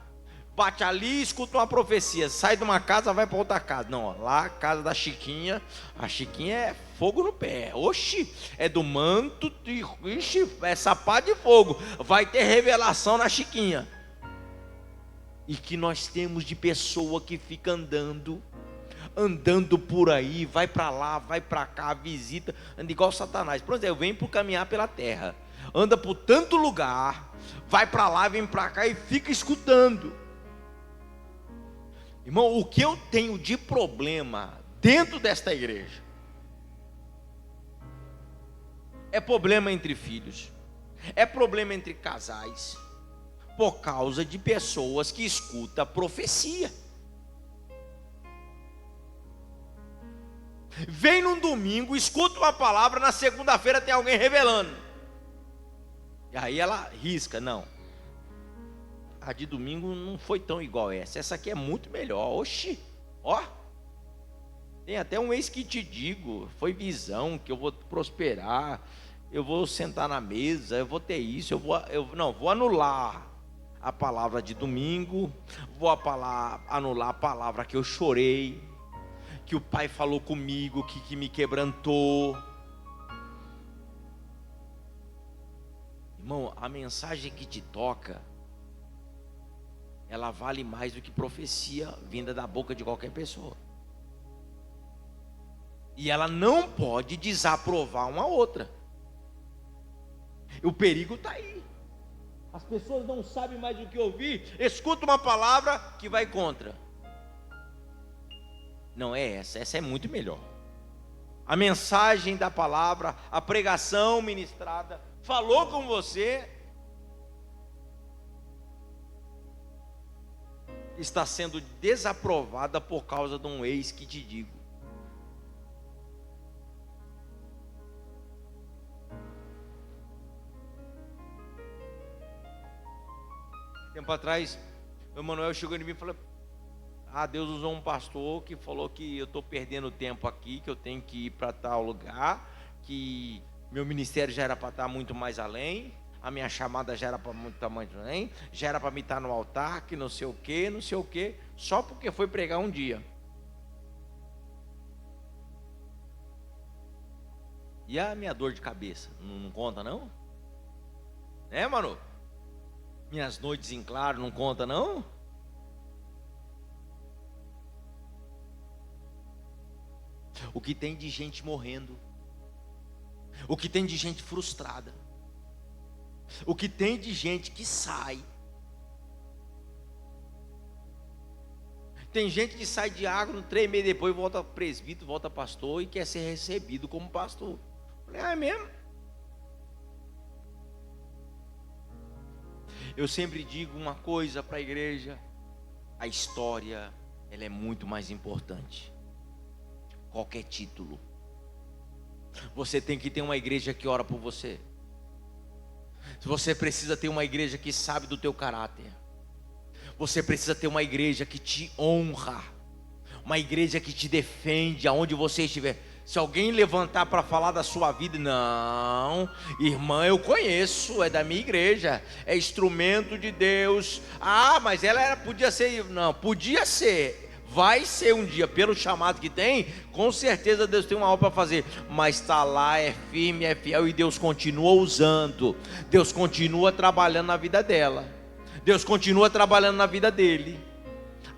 Bate ali, escuta uma profecia. Sai de uma casa, vai para outra casa. Não, ó, lá a casa da Chiquinha. A Chiquinha é fogo no pé. Oxi, é do manto de... Ixi, é sapato de fogo. Vai ter revelação na Chiquinha. E que nós temos de pessoa que fica andando por aí, vai para lá, vai para cá, visita, anda igual Satanás. Por exemplo, eu venho por caminhar pela terra, anda por tanto lugar, vai para lá, vem para cá e fica escutando. Irmão, o que eu tenho de problema dentro desta igreja é problema entre filhos, é problema entre casais, por causa de pessoas que escutam profecia. Vem num domingo, escuta uma palavra, na segunda-feira tem alguém revelando. E aí ela risca, não. A de domingo não foi tão igual essa aqui é muito melhor. Oxi, ó. Tem até um ex que te digo, foi visão, que eu vou prosperar, eu vou sentar na mesa, eu vou ter isso, vou anular a palavra de domingo, vou anular a palavra que eu chorei, que o Pai falou comigo, que me quebrantou. Irmão, a mensagem que te toca, ela vale mais do que profecia vinda da boca de qualquer pessoa. E ela não pode desaprovar uma outra. O perigo está aí. As pessoas não sabem mais o que ouvir, escuta uma palavra que vai contra. Não é essa é muito melhor. A mensagem da palavra, a pregação ministrada, falou com você. está sendo desaprovada por causa de um ex que te digo. Tempo atrás, o Emanuel chegou em mim e falou: Deus usou um pastor que falou que eu estou perdendo tempo aqui, que eu tenho que ir para tal lugar, que meu ministério já era para estar muito mais além, a minha chamada já era para muito mais além, já era para me estar no altar, que não sei o que, só porque foi pregar um dia. E a minha dor de cabeça, não conta não? Né, Manu? Minhas noites em claro, não conta não? O que tem de gente morrendo, o que tem de gente frustrada, o que tem de gente que sai. Tem gente que sai de água, 3 meses depois volta presbítero, volta pastor e quer ser recebido como pastor. Eu falei, é mesmo? Eu sempre digo uma coisa para a igreja: a história, ela é muito mais importante. Qualquer título. Você tem que ter uma igreja que ora por você. Você precisa ter uma igreja que sabe do teu caráter. Você precisa ter uma igreja que te honra. Uma igreja que te defende aonde você estiver. Se alguém levantar para falar da sua vida, não, irmã, eu conheço, é da minha igreja, é instrumento de Deus. Mas ela podia ser, não, podia ser, vai ser um dia, pelo chamado que tem, com certeza Deus tem uma obra para fazer, mas está lá, é firme, é fiel, e Deus continua usando, Deus continua trabalhando na vida dela, Deus continua trabalhando na vida dele.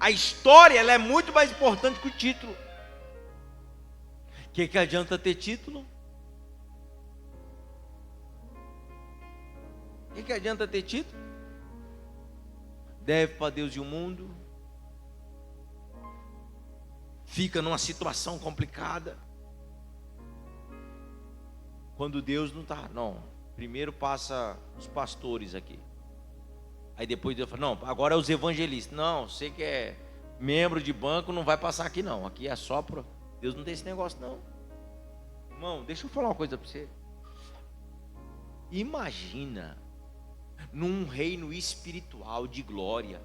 A história, ela é muito mais importante que o título. O que adianta ter título? O que adianta ter título? Deve para Deus e o mundo. Fica numa situação complicada. Quando Deus não está. Não, primeiro passa os pastores aqui. Aí depois Deus fala, não, agora é os evangelistas. Não, você que é membro de banco não vai passar aqui não. Aqui é só para... Deus não tem esse negócio não. Irmão, deixa eu falar uma coisa para você. Imagina num reino espiritual de glória,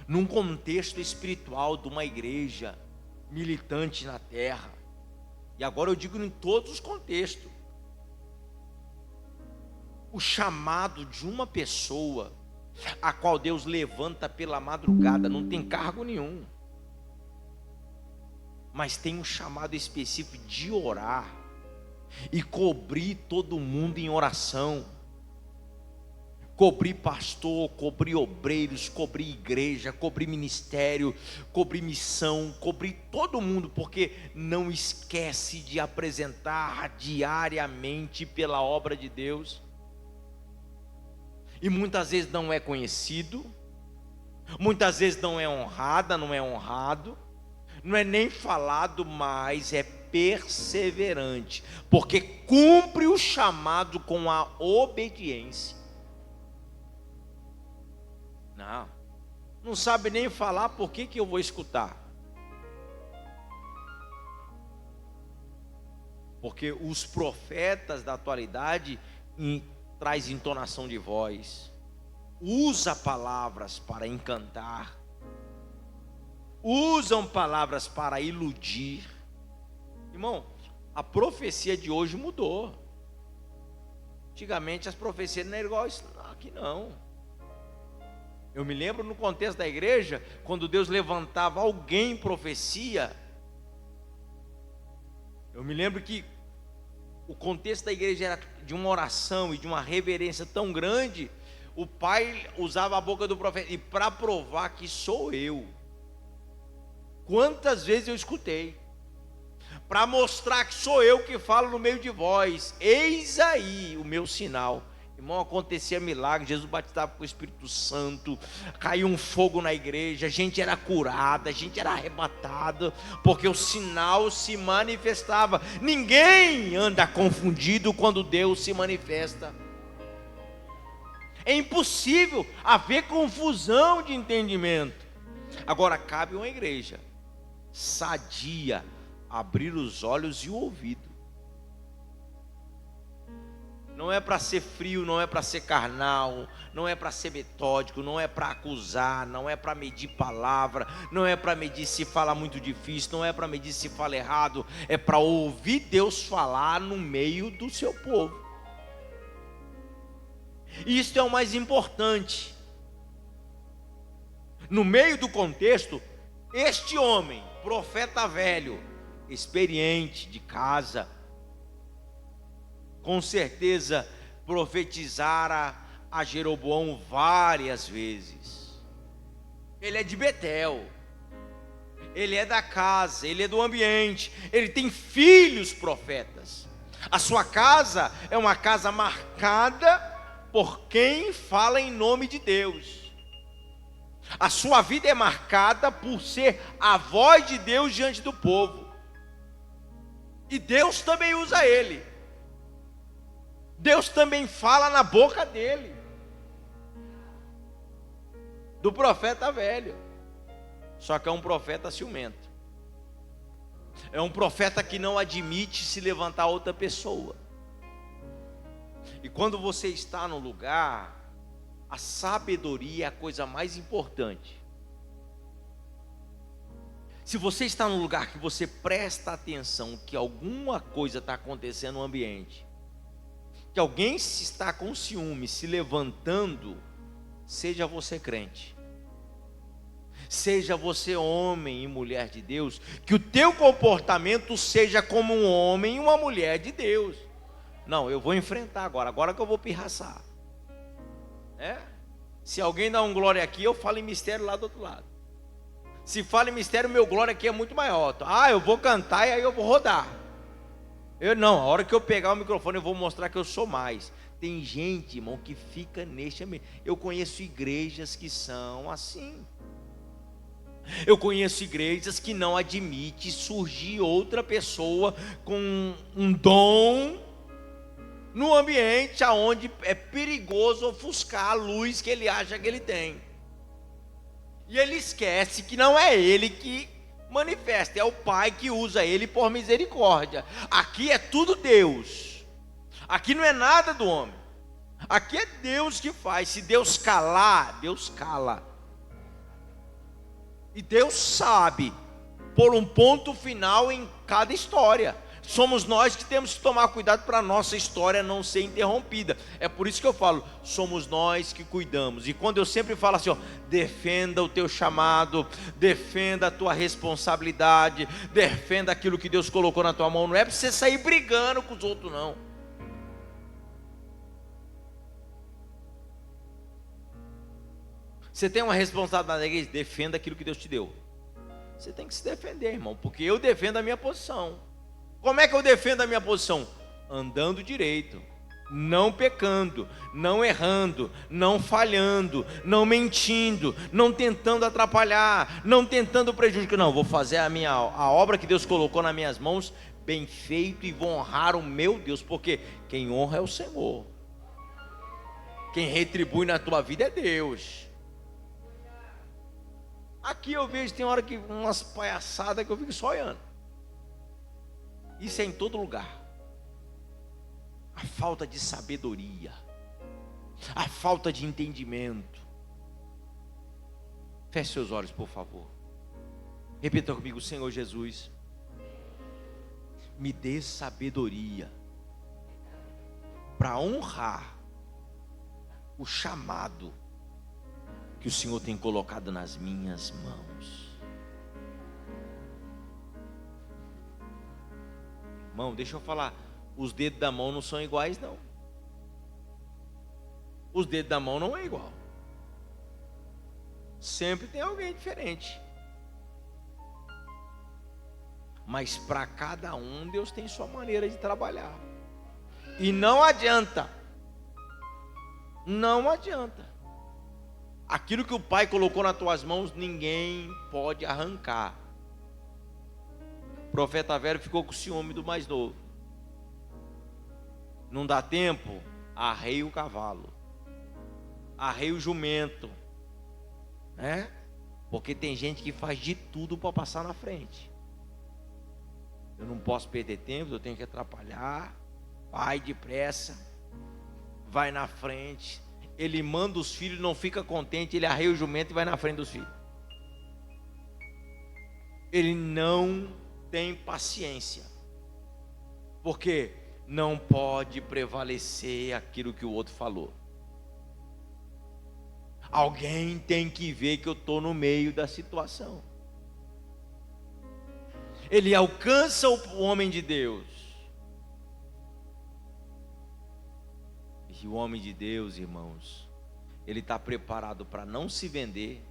num contexto espiritual de uma igreja militante na terra. E agora eu digo em todos os contextos. O chamado de uma pessoa a qual Deus levanta pela madrugada, não tem cargo nenhum, mas tem um chamado específico de orar e cobrir todo mundo em oração, cobrir pastor, cobrir obreiros, cobrir igreja, cobrir ministério, cobrir missão, cobrir todo mundo, porque não esquece de apresentar diariamente pela obra de Deus. E muitas vezes não é conhecido, muitas vezes não é honrada, não é honrado, não é nem falado, mas é perseverante, porque cumpre o chamado com a obediência. Não sabe nem falar, por que eu vou escutar? Porque os profetas da atualidade traz entonação de voz, usa palavras para encantar, usam palavras para iludir. Irmão, a profecia de hoje mudou. Antigamente as profecias não eram igual isso aqui não. Eu me lembro no contexto da igreja, quando Deus levantava alguém em profecia, eu me lembro que o contexto da igreja era de uma oração e de uma reverência tão grande, o pai usava a boca do profeta, e para provar que sou eu, quantas vezes eu escutei, para mostrar que sou eu que falo no meio de vós, eis aí o meu sinal. Irmão, acontecia milagre, Jesus batizava com o Espírito Santo, caiu um fogo na igreja, a gente era curada, a gente era arrebatada, porque o sinal se manifestava. Ninguém anda confundido quando Deus se manifesta. É impossível haver confusão de entendimento. Agora, cabe uma igreja sadia abrir os olhos e o ouvido. Não é para ser frio, não é para ser carnal, não é para ser metódico, não é para acusar, não é para medir palavra, não é para medir se fala muito difícil, não é para medir se fala errado, é para ouvir Deus falar no meio do seu povo. Isso é o mais importante. No meio do contexto, este homem, profeta velho, experiente de casa, com certeza profetizara a Jeroboão várias vezes. Ele é de Betel, ele é da casa, ele é do ambiente, ele tem filhos profetas. A sua casa é uma casa marcada por quem fala em nome de Deus. A sua vida é marcada por ser a voz de Deus diante do povo. E Deus também usa ele. Deus também fala na boca dele, do profeta velho. Só que é um profeta ciumento. É um profeta que não admite se levantar outra pessoa. E quando você está no lugar, a sabedoria é a coisa mais importante. Se você está num lugar que você presta atenção que alguma coisa está acontecendo no ambiente, que alguém se está com ciúme, se levantando, seja você crente, seja você homem e mulher de Deus, que o teu comportamento seja como um homem e uma mulher de Deus. Não, eu vou enfrentar agora que eu vou pirraçar. Se alguém dá um glória aqui, eu falo em mistério lá do outro lado. Se fala em mistério, meu glória aqui é muito maior. Eu vou cantar e aí eu vou rodar. A hora que eu pegar o microfone eu vou mostrar que eu sou mais. Tem gente, irmão, que fica neste ambiente. Eu conheço igrejas que são assim. Eu conheço igrejas que não admitem surgir outra pessoa com um dom no ambiente aonde é perigoso ofuscar a luz que ele acha que ele tem. E ele esquece que não é ele que manifesta, é o Pai que usa ele por misericórdia. Aqui é tudo Deus. Aqui não é nada do homem. Aqui é Deus que faz. Se Deus calar, Deus cala. E Deus sabe pôr um ponto final em cada história. Somos nós que temos que tomar cuidado para a nossa história não ser interrompida. É por isso que eu falo, somos nós que cuidamos. E quando eu sempre falo assim, defenda o teu chamado, defenda a tua responsabilidade, defenda aquilo que Deus colocou na tua mão. Não é para você sair brigando com os outros, não. Você tem uma responsabilidade na igreja, defenda aquilo que Deus te deu. Você tem que se defender, irmão, porque eu defendo a minha posição. Como é que eu defendo a minha posição? Andando direito, não pecando, não errando, não falhando, não mentindo, não tentando atrapalhar, não tentando prejudicar. Não, vou fazer a obra que Deus colocou nas minhas mãos bem feito e vou honrar o meu Deus, porque quem honra é o Senhor. Quem retribui na tua vida é Deus. Aqui eu vejo, tem hora que umas palhaçadas que eu fico só olhando. Isso é em todo lugar. A falta de sabedoria, a falta de entendimento. Feche seus olhos, por favor. Repita comigo: Senhor Jesus, me dê sabedoria para honrar o chamado que o Senhor tem colocado nas minhas mãos. Irmão, deixa eu falar, os dedos da mão não são iguais, não. Os dedos da mão não é igual. Sempre tem alguém diferente. Mas para cada um, Deus tem sua maneira de trabalhar. E não adianta. Não adianta. Aquilo que o Pai colocou nas tuas mãos, ninguém pode arrancar. O profeta velho ficou com ciúme do mais novo. Não dá tempo, arreia o cavalo. arreia o jumento, né? Porque tem gente que faz de tudo para passar na frente. Eu não posso perder tempo, eu tenho que atrapalhar. Vai depressa, vai na frente. Ele manda os filhos, não fica contente, ele arreia o jumento e vai na frente dos filhos. Ele não tem paciência, porque não pode prevalecer aquilo que o outro falou. Alguém tem que ver que eu estou no meio da situação. Ele alcança o homem de Deus. E o homem de Deus, irmãos, ele está preparado para não se vender,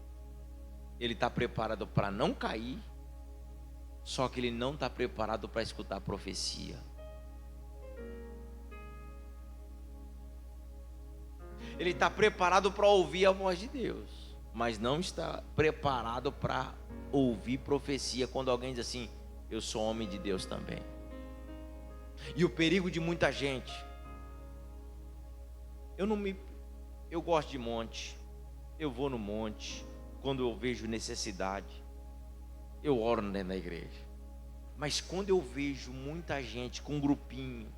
ele está preparado para não cair, só que ele não está preparado para escutar a profecia. Ele está preparado para ouvir a voz de Deus, mas não está preparado para ouvir profecia quando alguém diz assim: eu sou homem de Deus também. E o perigo de muita gente: eu gosto de monte, eu vou no monte quando eu vejo necessidade, eu oro dentro da igreja. Mas quando eu vejo muita gente com um grupinho,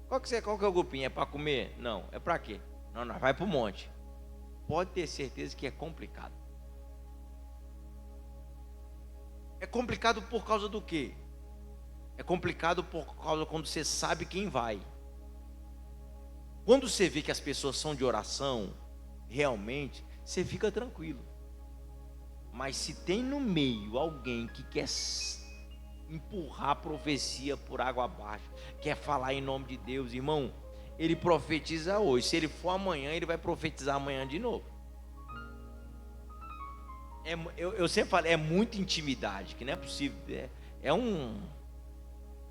qual que é o grupinho? É para comer? Não. É para quê? Não, vai para o monte. Pode ter certeza que é complicado. É complicado por causa do quê? É complicado por causa quando você sabe quem vai. Quando você vê que as pessoas são de oração, realmente, você fica tranquilo. Mas se tem no meio alguém que quer empurrar a profecia por água abaixo, quer falar em nome de Deus, irmão, ele profetiza hoje. Se ele for amanhã, ele vai profetizar amanhã de novo. Eu sempre falo, é muita intimidade, que não é possível.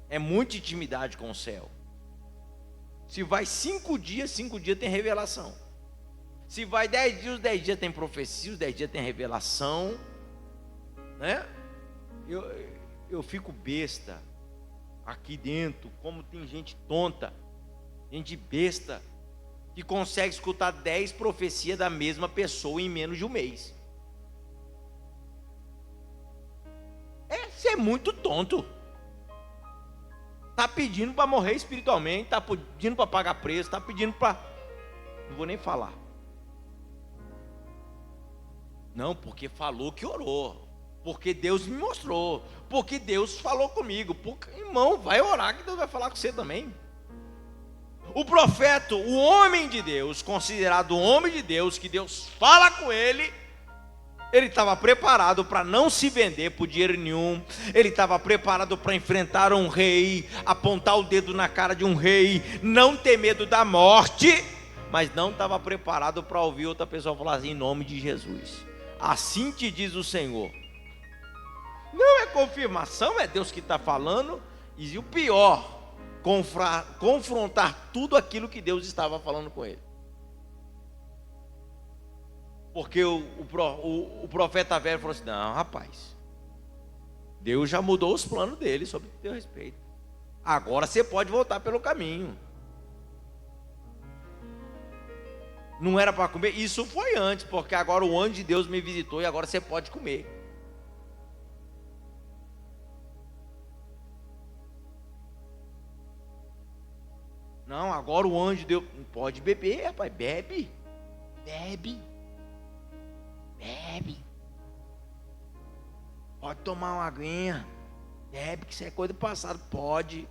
É muita intimidade com o céu. Se vai 5 dias, 5 dias tem revelação. Se vai 10 dias, os 10 dias tem profecia, os 10 dias tem revelação, né? Eu fico besta aqui dentro, como tem gente tonta, gente besta, que consegue escutar 10 profecias da mesma pessoa em menos de um mês. Você é muito tonto. Está pedindo para morrer espiritualmente, está pedindo para pagar preço, está pedindo para... Não vou nem falar. Não, porque falou que orou, porque Deus me mostrou, porque Deus falou comigo. Porque, irmão, vai orar que Deus vai falar com você também. O profeta, o homem de Deus, considerado o homem de Deus, que Deus fala com ele estava preparado para não se vender por dinheiro nenhum. Ele estava preparado para enfrentar um rei, apontar o dedo na cara de um rei, não ter medo da morte, mas não estava preparado para ouvir outra pessoa falar assim: em nome de Jesus, assim te diz o Senhor. Não é confirmação, é Deus que está falando. E o pior, confrontar tudo aquilo que Deus estava falando com ele. Porque o profeta velho falou assim: não, rapaz, Deus já mudou os planos dele sobre o teu respeito. Agora você pode voltar pelo caminho. Não era para comer. Isso foi antes, porque agora o anjo de Deus me visitou e agora você pode comer. Não, agora o anjo de Deus pode beber, rapaz, bebe. Pode tomar uma aguinha, bebe, que isso é coisa do passado, pode.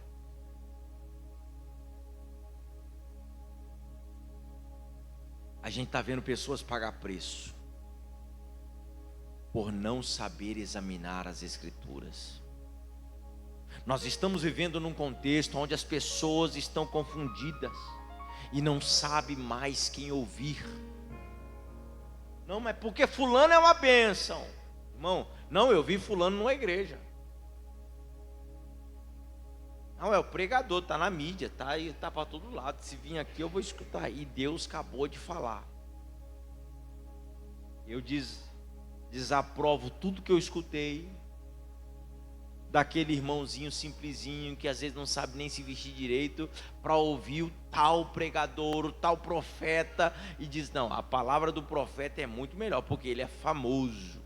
A gente está vendo pessoas pagar preço por não saber examinar as Escrituras. Nós estamos vivendo num contexto onde as pessoas estão confundidas e não sabem mais quem ouvir. Não, mas porque fulano é uma bênção. Irmão, não, eu vi fulano numa igreja. Não, é o pregador, está na mídia, está para todo lado. Se vir aqui eu vou escutar. E Deus acabou de falar. Eu desaprovo tudo que eu escutei. daquele irmãozinho simplesinho que às vezes não sabe nem se vestir direito, para ouvir o tal pregador, o tal profeta, e diz: não, a palavra do profeta é muito melhor, porque ele é famoso,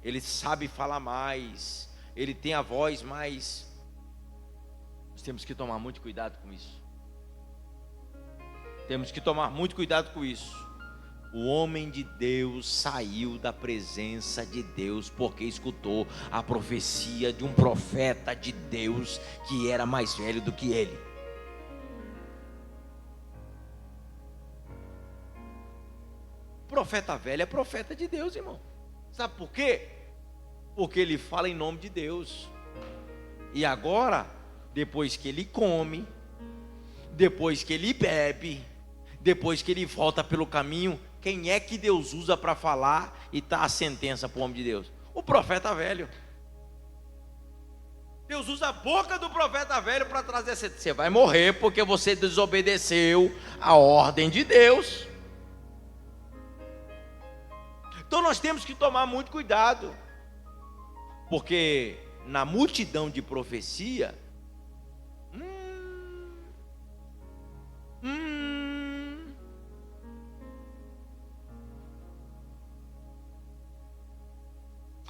ele sabe falar mais, ele tem a voz mais. Nós temos que tomar muito cuidado com isso. Temos que tomar muito cuidado com isso. O homem de Deus saiu da presença de Deus porque escutou a profecia de um profeta de Deus que era mais velho do que ele. Profeta velho é profeta de Deus, irmão. Sabe por quê? Porque ele fala em nome de Deus. E agora, depois que ele come, depois que ele bebe, depois que ele volta pelo caminho, quem é que Deus usa para falar e dar a sentença para o homem de Deus? O profeta velho. Deus usa a boca do profeta velho para trazer a sentença. Você vai morrer porque você desobedeceu a ordem de Deus. Então nós temos que tomar muito cuidado, porque na multidão de profecia,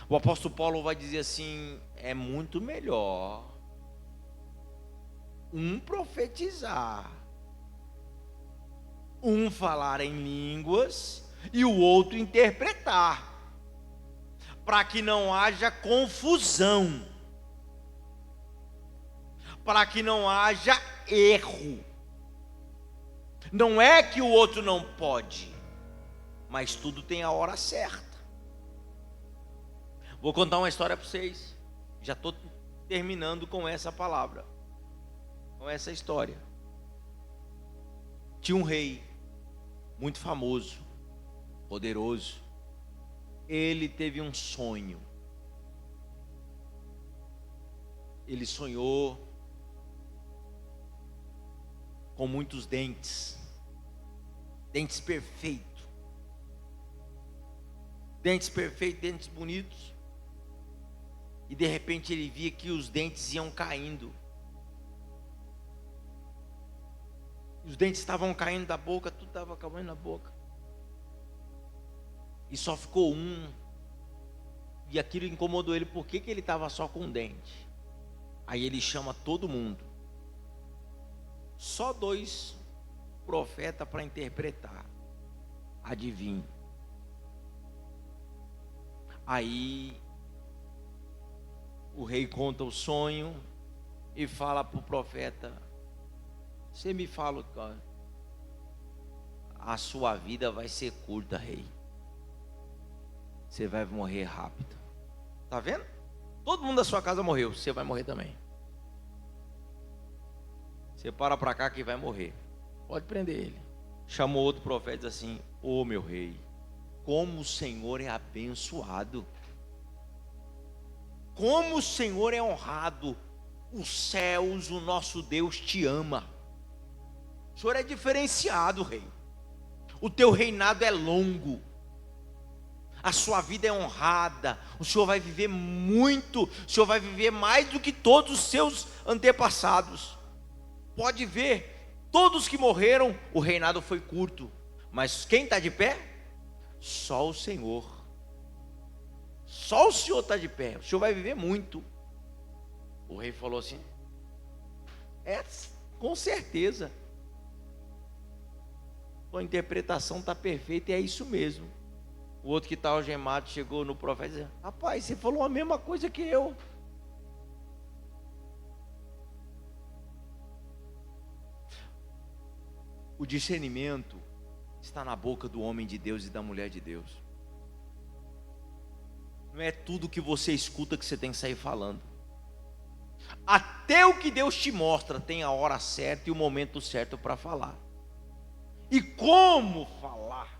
o apóstolo Paulo vai dizer assim: é muito melhor um profetizar, um falar em línguas e o outro interpretar, para que não haja confusão, para que não haja erro. Não é que o outro não pode, mas tudo tem a hora certa. Vou contar uma história para vocês. Já estou terminando com essa palavra, com essa história. Tinha um rei muito famoso, poderoso. Ele teve um sonho. Ele sonhou com muitos dentes, dentes perfeitos, dentes bonitos. E de repente ele via que os dentes iam caindo. Os dentes estavam caindo da boca, tudo estava acabando na boca. E só ficou um. E aquilo incomodou ele, por que ele estava só com um dente? Aí ele chama todo mundo. Só 2 profetas para interpretar. Adivinhe. Aí o rei conta o sonho e fala para o profeta: você me fala, a sua vida vai ser curta, rei. Você vai morrer rápido. Tá vendo? Todo mundo da sua casa morreu, você vai morrer também. Você para cá que vai morrer. Pode prender ele. Chamou outro profeta e disse assim: ô meu rei, como o Senhor é abençoado, como o Senhor é honrado, os céus, o nosso Deus te ama. O Senhor é diferenciado, rei. O teu reinado é longo, a sua vida é honrada, o Senhor vai viver muito, o Senhor vai viver mais do que todos os seus antepassados. Pode ver, todos que morreram, o reinado foi curto, mas quem está de pé? Só o Senhor. Só o Senhor está de pé, o Senhor vai viver muito. O rei falou assim: com certeza, sua interpretação está perfeita e é isso mesmo. O outro que está algemado chegou no profeta e disse: rapaz, você falou a mesma coisa que eu. O discernimento está na boca do homem de Deus e da mulher de Deus. Não é tudo que você escuta que você tem que sair falando. Até o que Deus te mostra tem a hora certa e o momento certo para falar. E como falar?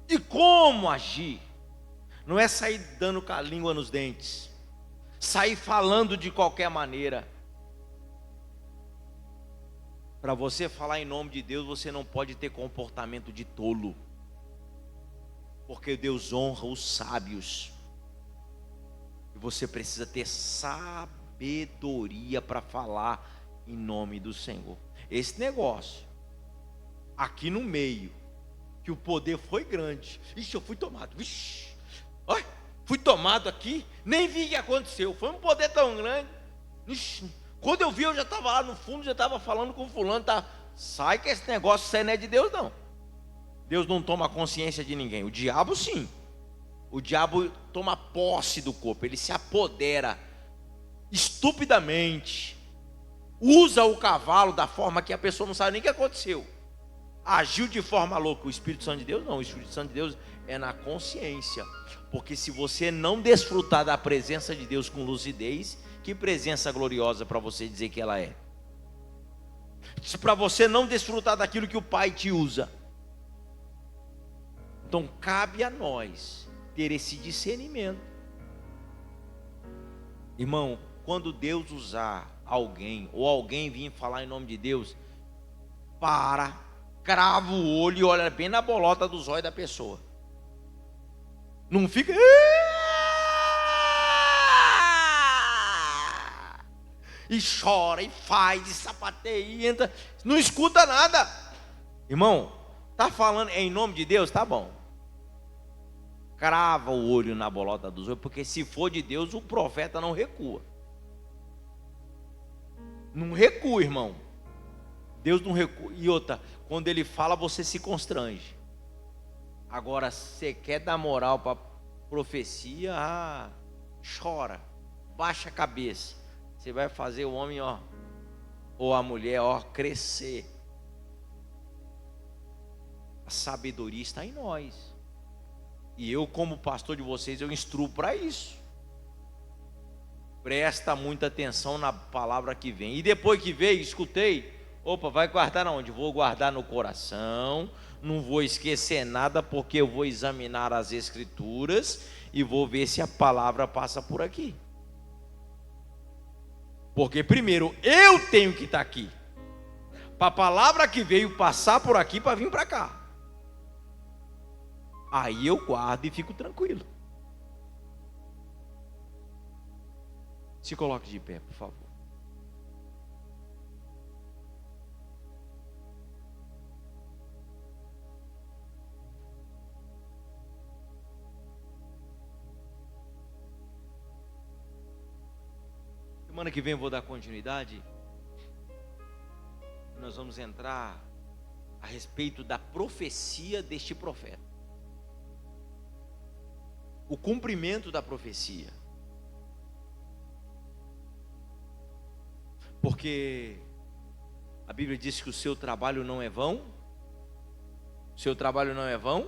E como agir? Não é sair dando com a língua nos dentes, sair falando de qualquer maneira. Para você falar em nome de Deus, você não pode ter comportamento de tolo, porque Deus honra os sábios. E você precisa ter sabedoria para falar em nome do Senhor. Esse negócio, aqui no meio, que o poder foi grande. Ixi, eu fui tomado. Vixe, olha, fui tomado aqui, nem vi o que aconteceu. Foi um poder tão grande. Ixi, quando eu vi, eu já estava lá no fundo, já estava falando com fulano. Tá, sai que esse negócio, isso aí não é de Deus, não. Deus não toma consciência de ninguém. O diabo, sim. O diabo toma posse do corpo. Ele se apodera estupidamente. Usa o cavalo da forma que a pessoa não sabe nem o que aconteceu. Agiu de forma louca. O Espírito Santo de Deus não. O Espírito Santo de Deus é na consciência. Porque se você não desfrutar da presença de Deus com lucidez, que presença gloriosa para você dizer que ela é? Para você não desfrutar daquilo que o Pai te usa. Então cabe a nós ter esse discernimento. Irmão, quando Deus usar alguém, ou alguém vir falar em nome de Deus, crava o olho e olha bem na bolota dos olhos da pessoa. Não fica e chora, e faz, e sapateia, e entra, não escuta nada. Irmão, tá falando em nome de Deus? Tá bom. Crava o olho na bolota dos olhos, porque se for de Deus, o profeta não recua. Não recua, irmão. Deus não recua. E outra, quando ele fala, você se constrange. Agora, você quer dar moral para profecia, chora, baixa a cabeça. Você vai fazer o homem, ou a mulher, crescer. A sabedoria está em nós. E eu, como pastor de vocês, eu instruo para isso. Presta muita atenção na palavra que vem. E depois que veio, escutei. Opa, vai guardar onde? Vou guardar no coração. Não vou esquecer nada, porque eu vou examinar as escrituras e vou ver se a palavra passa por aqui. Porque primeiro eu tenho que estar aqui, para a palavra que veio passar por aqui para vir para cá. Aí eu guardo e fico tranquilo. Se coloque de pé, por favor. Semana que vem eu vou dar continuidade. Nós vamos entrar a respeito da profecia deste profeta. O cumprimento da profecia. Porque a Bíblia diz que o seu trabalho não é vão. O seu trabalho não é vão.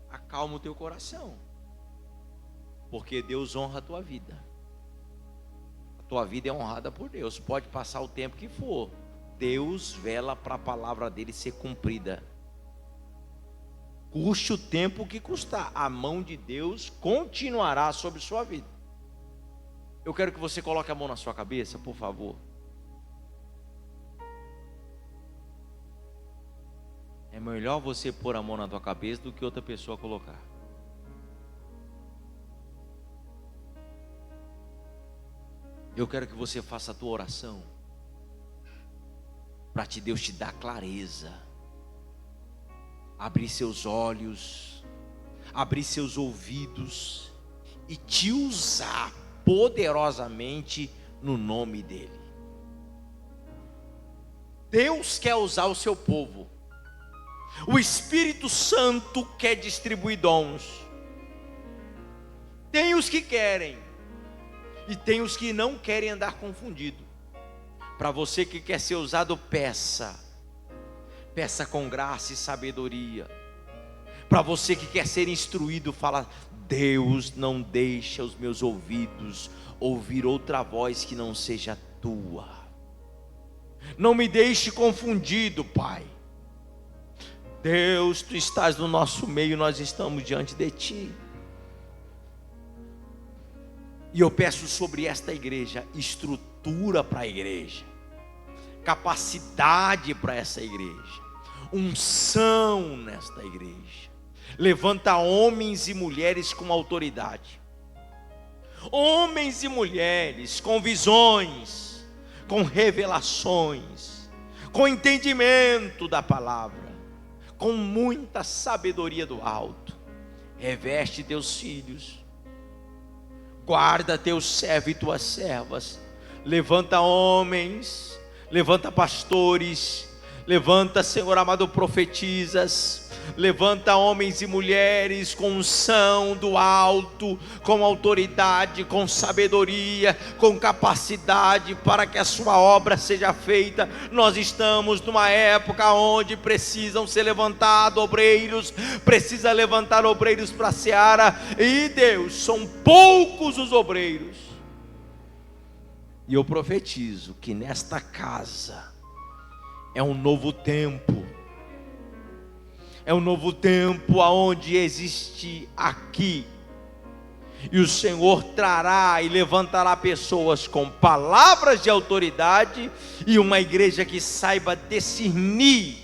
Acalma o teu coração. Porque Deus honra a tua vida. A tua vida é honrada por Deus. Pode passar o tempo que for. Deus vela para a palavra dele ser cumprida. Custe o tempo que custar, a mão de Deus continuará sobre sua vida. Eu quero que você coloque a mão na sua cabeça, por favor. É melhor você pôr a mão na tua cabeça do que outra pessoa colocar. Eu quero que você faça a tua oração, para Deus te dar clareza. Abrir seus olhos, abrir seus ouvidos e te usar poderosamente no nome dele. Deus quer usar o seu povo. O Espírito Santo quer distribuir dons. Tem os que querem e tem os que não querem andar confundido. Para você que quer ser usado, peça com graça e sabedoria. Para você que quer ser instruído, fala: Deus, não deixa os meus ouvidos ouvir outra voz que não seja tua. Não me deixe confundido, Pai. Deus, tu estás no nosso meio, nós estamos diante de ti. E eu peço sobre esta igreja estrutura para a igreja, capacidade para essa igreja, unção nesta igreja. Levanta homens e mulheres com autoridade. homens e mulheres com visões, com revelações, com entendimento da palavra, com muita sabedoria do alto. Reveste teus filhos, guarda teu servo e tuas servas, levanta homens, levanta pastores, levanta, Senhor amado, profetisas, levanta homens e mulheres com unção do alto, com autoridade, com sabedoria, com capacidade, para que a sua obra seja feita. Nós estamos numa época onde precisam ser levantados obreiros, precisa levantar obreiros para a seara, e Deus, são poucos os obreiros, e eu profetizo que nesta casa é um novo tempo. É um novo tempo aonde existe aqui, e o Senhor trará e levantará pessoas com palavras de autoridade, e uma igreja que saiba discernir,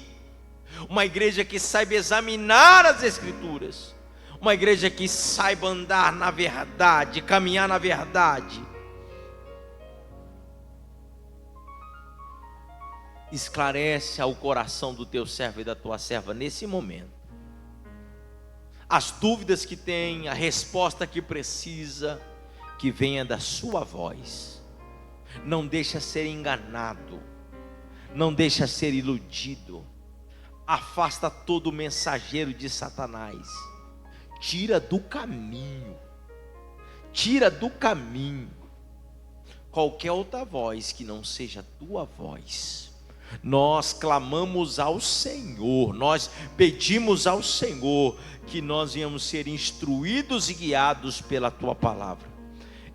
uma igreja que saiba examinar as Escrituras, uma igreja que saiba andar na verdade, caminhar na verdade. Esclarece ao coração do teu servo e da tua serva nesse momento as dúvidas que tem, a resposta que precisa, que venha da sua voz. Não deixa ser enganado, não deixa ser iludido. Afasta todo mensageiro de Satanás, tira do caminho qualquer outra voz que não seja a tua voz. Nós clamamos ao Senhor, nós pedimos ao Senhor que nós venhamos ser instruídos e guiados pela tua palavra.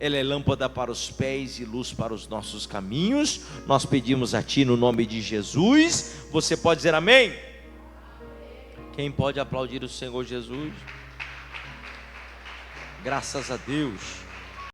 Ela é lâmpada para os pés e luz para os nossos caminhos. Nós pedimos a ti no nome de Jesus. Você pode dizer amém? Quem pode aplaudir o Senhor Jesus? Graças a Deus.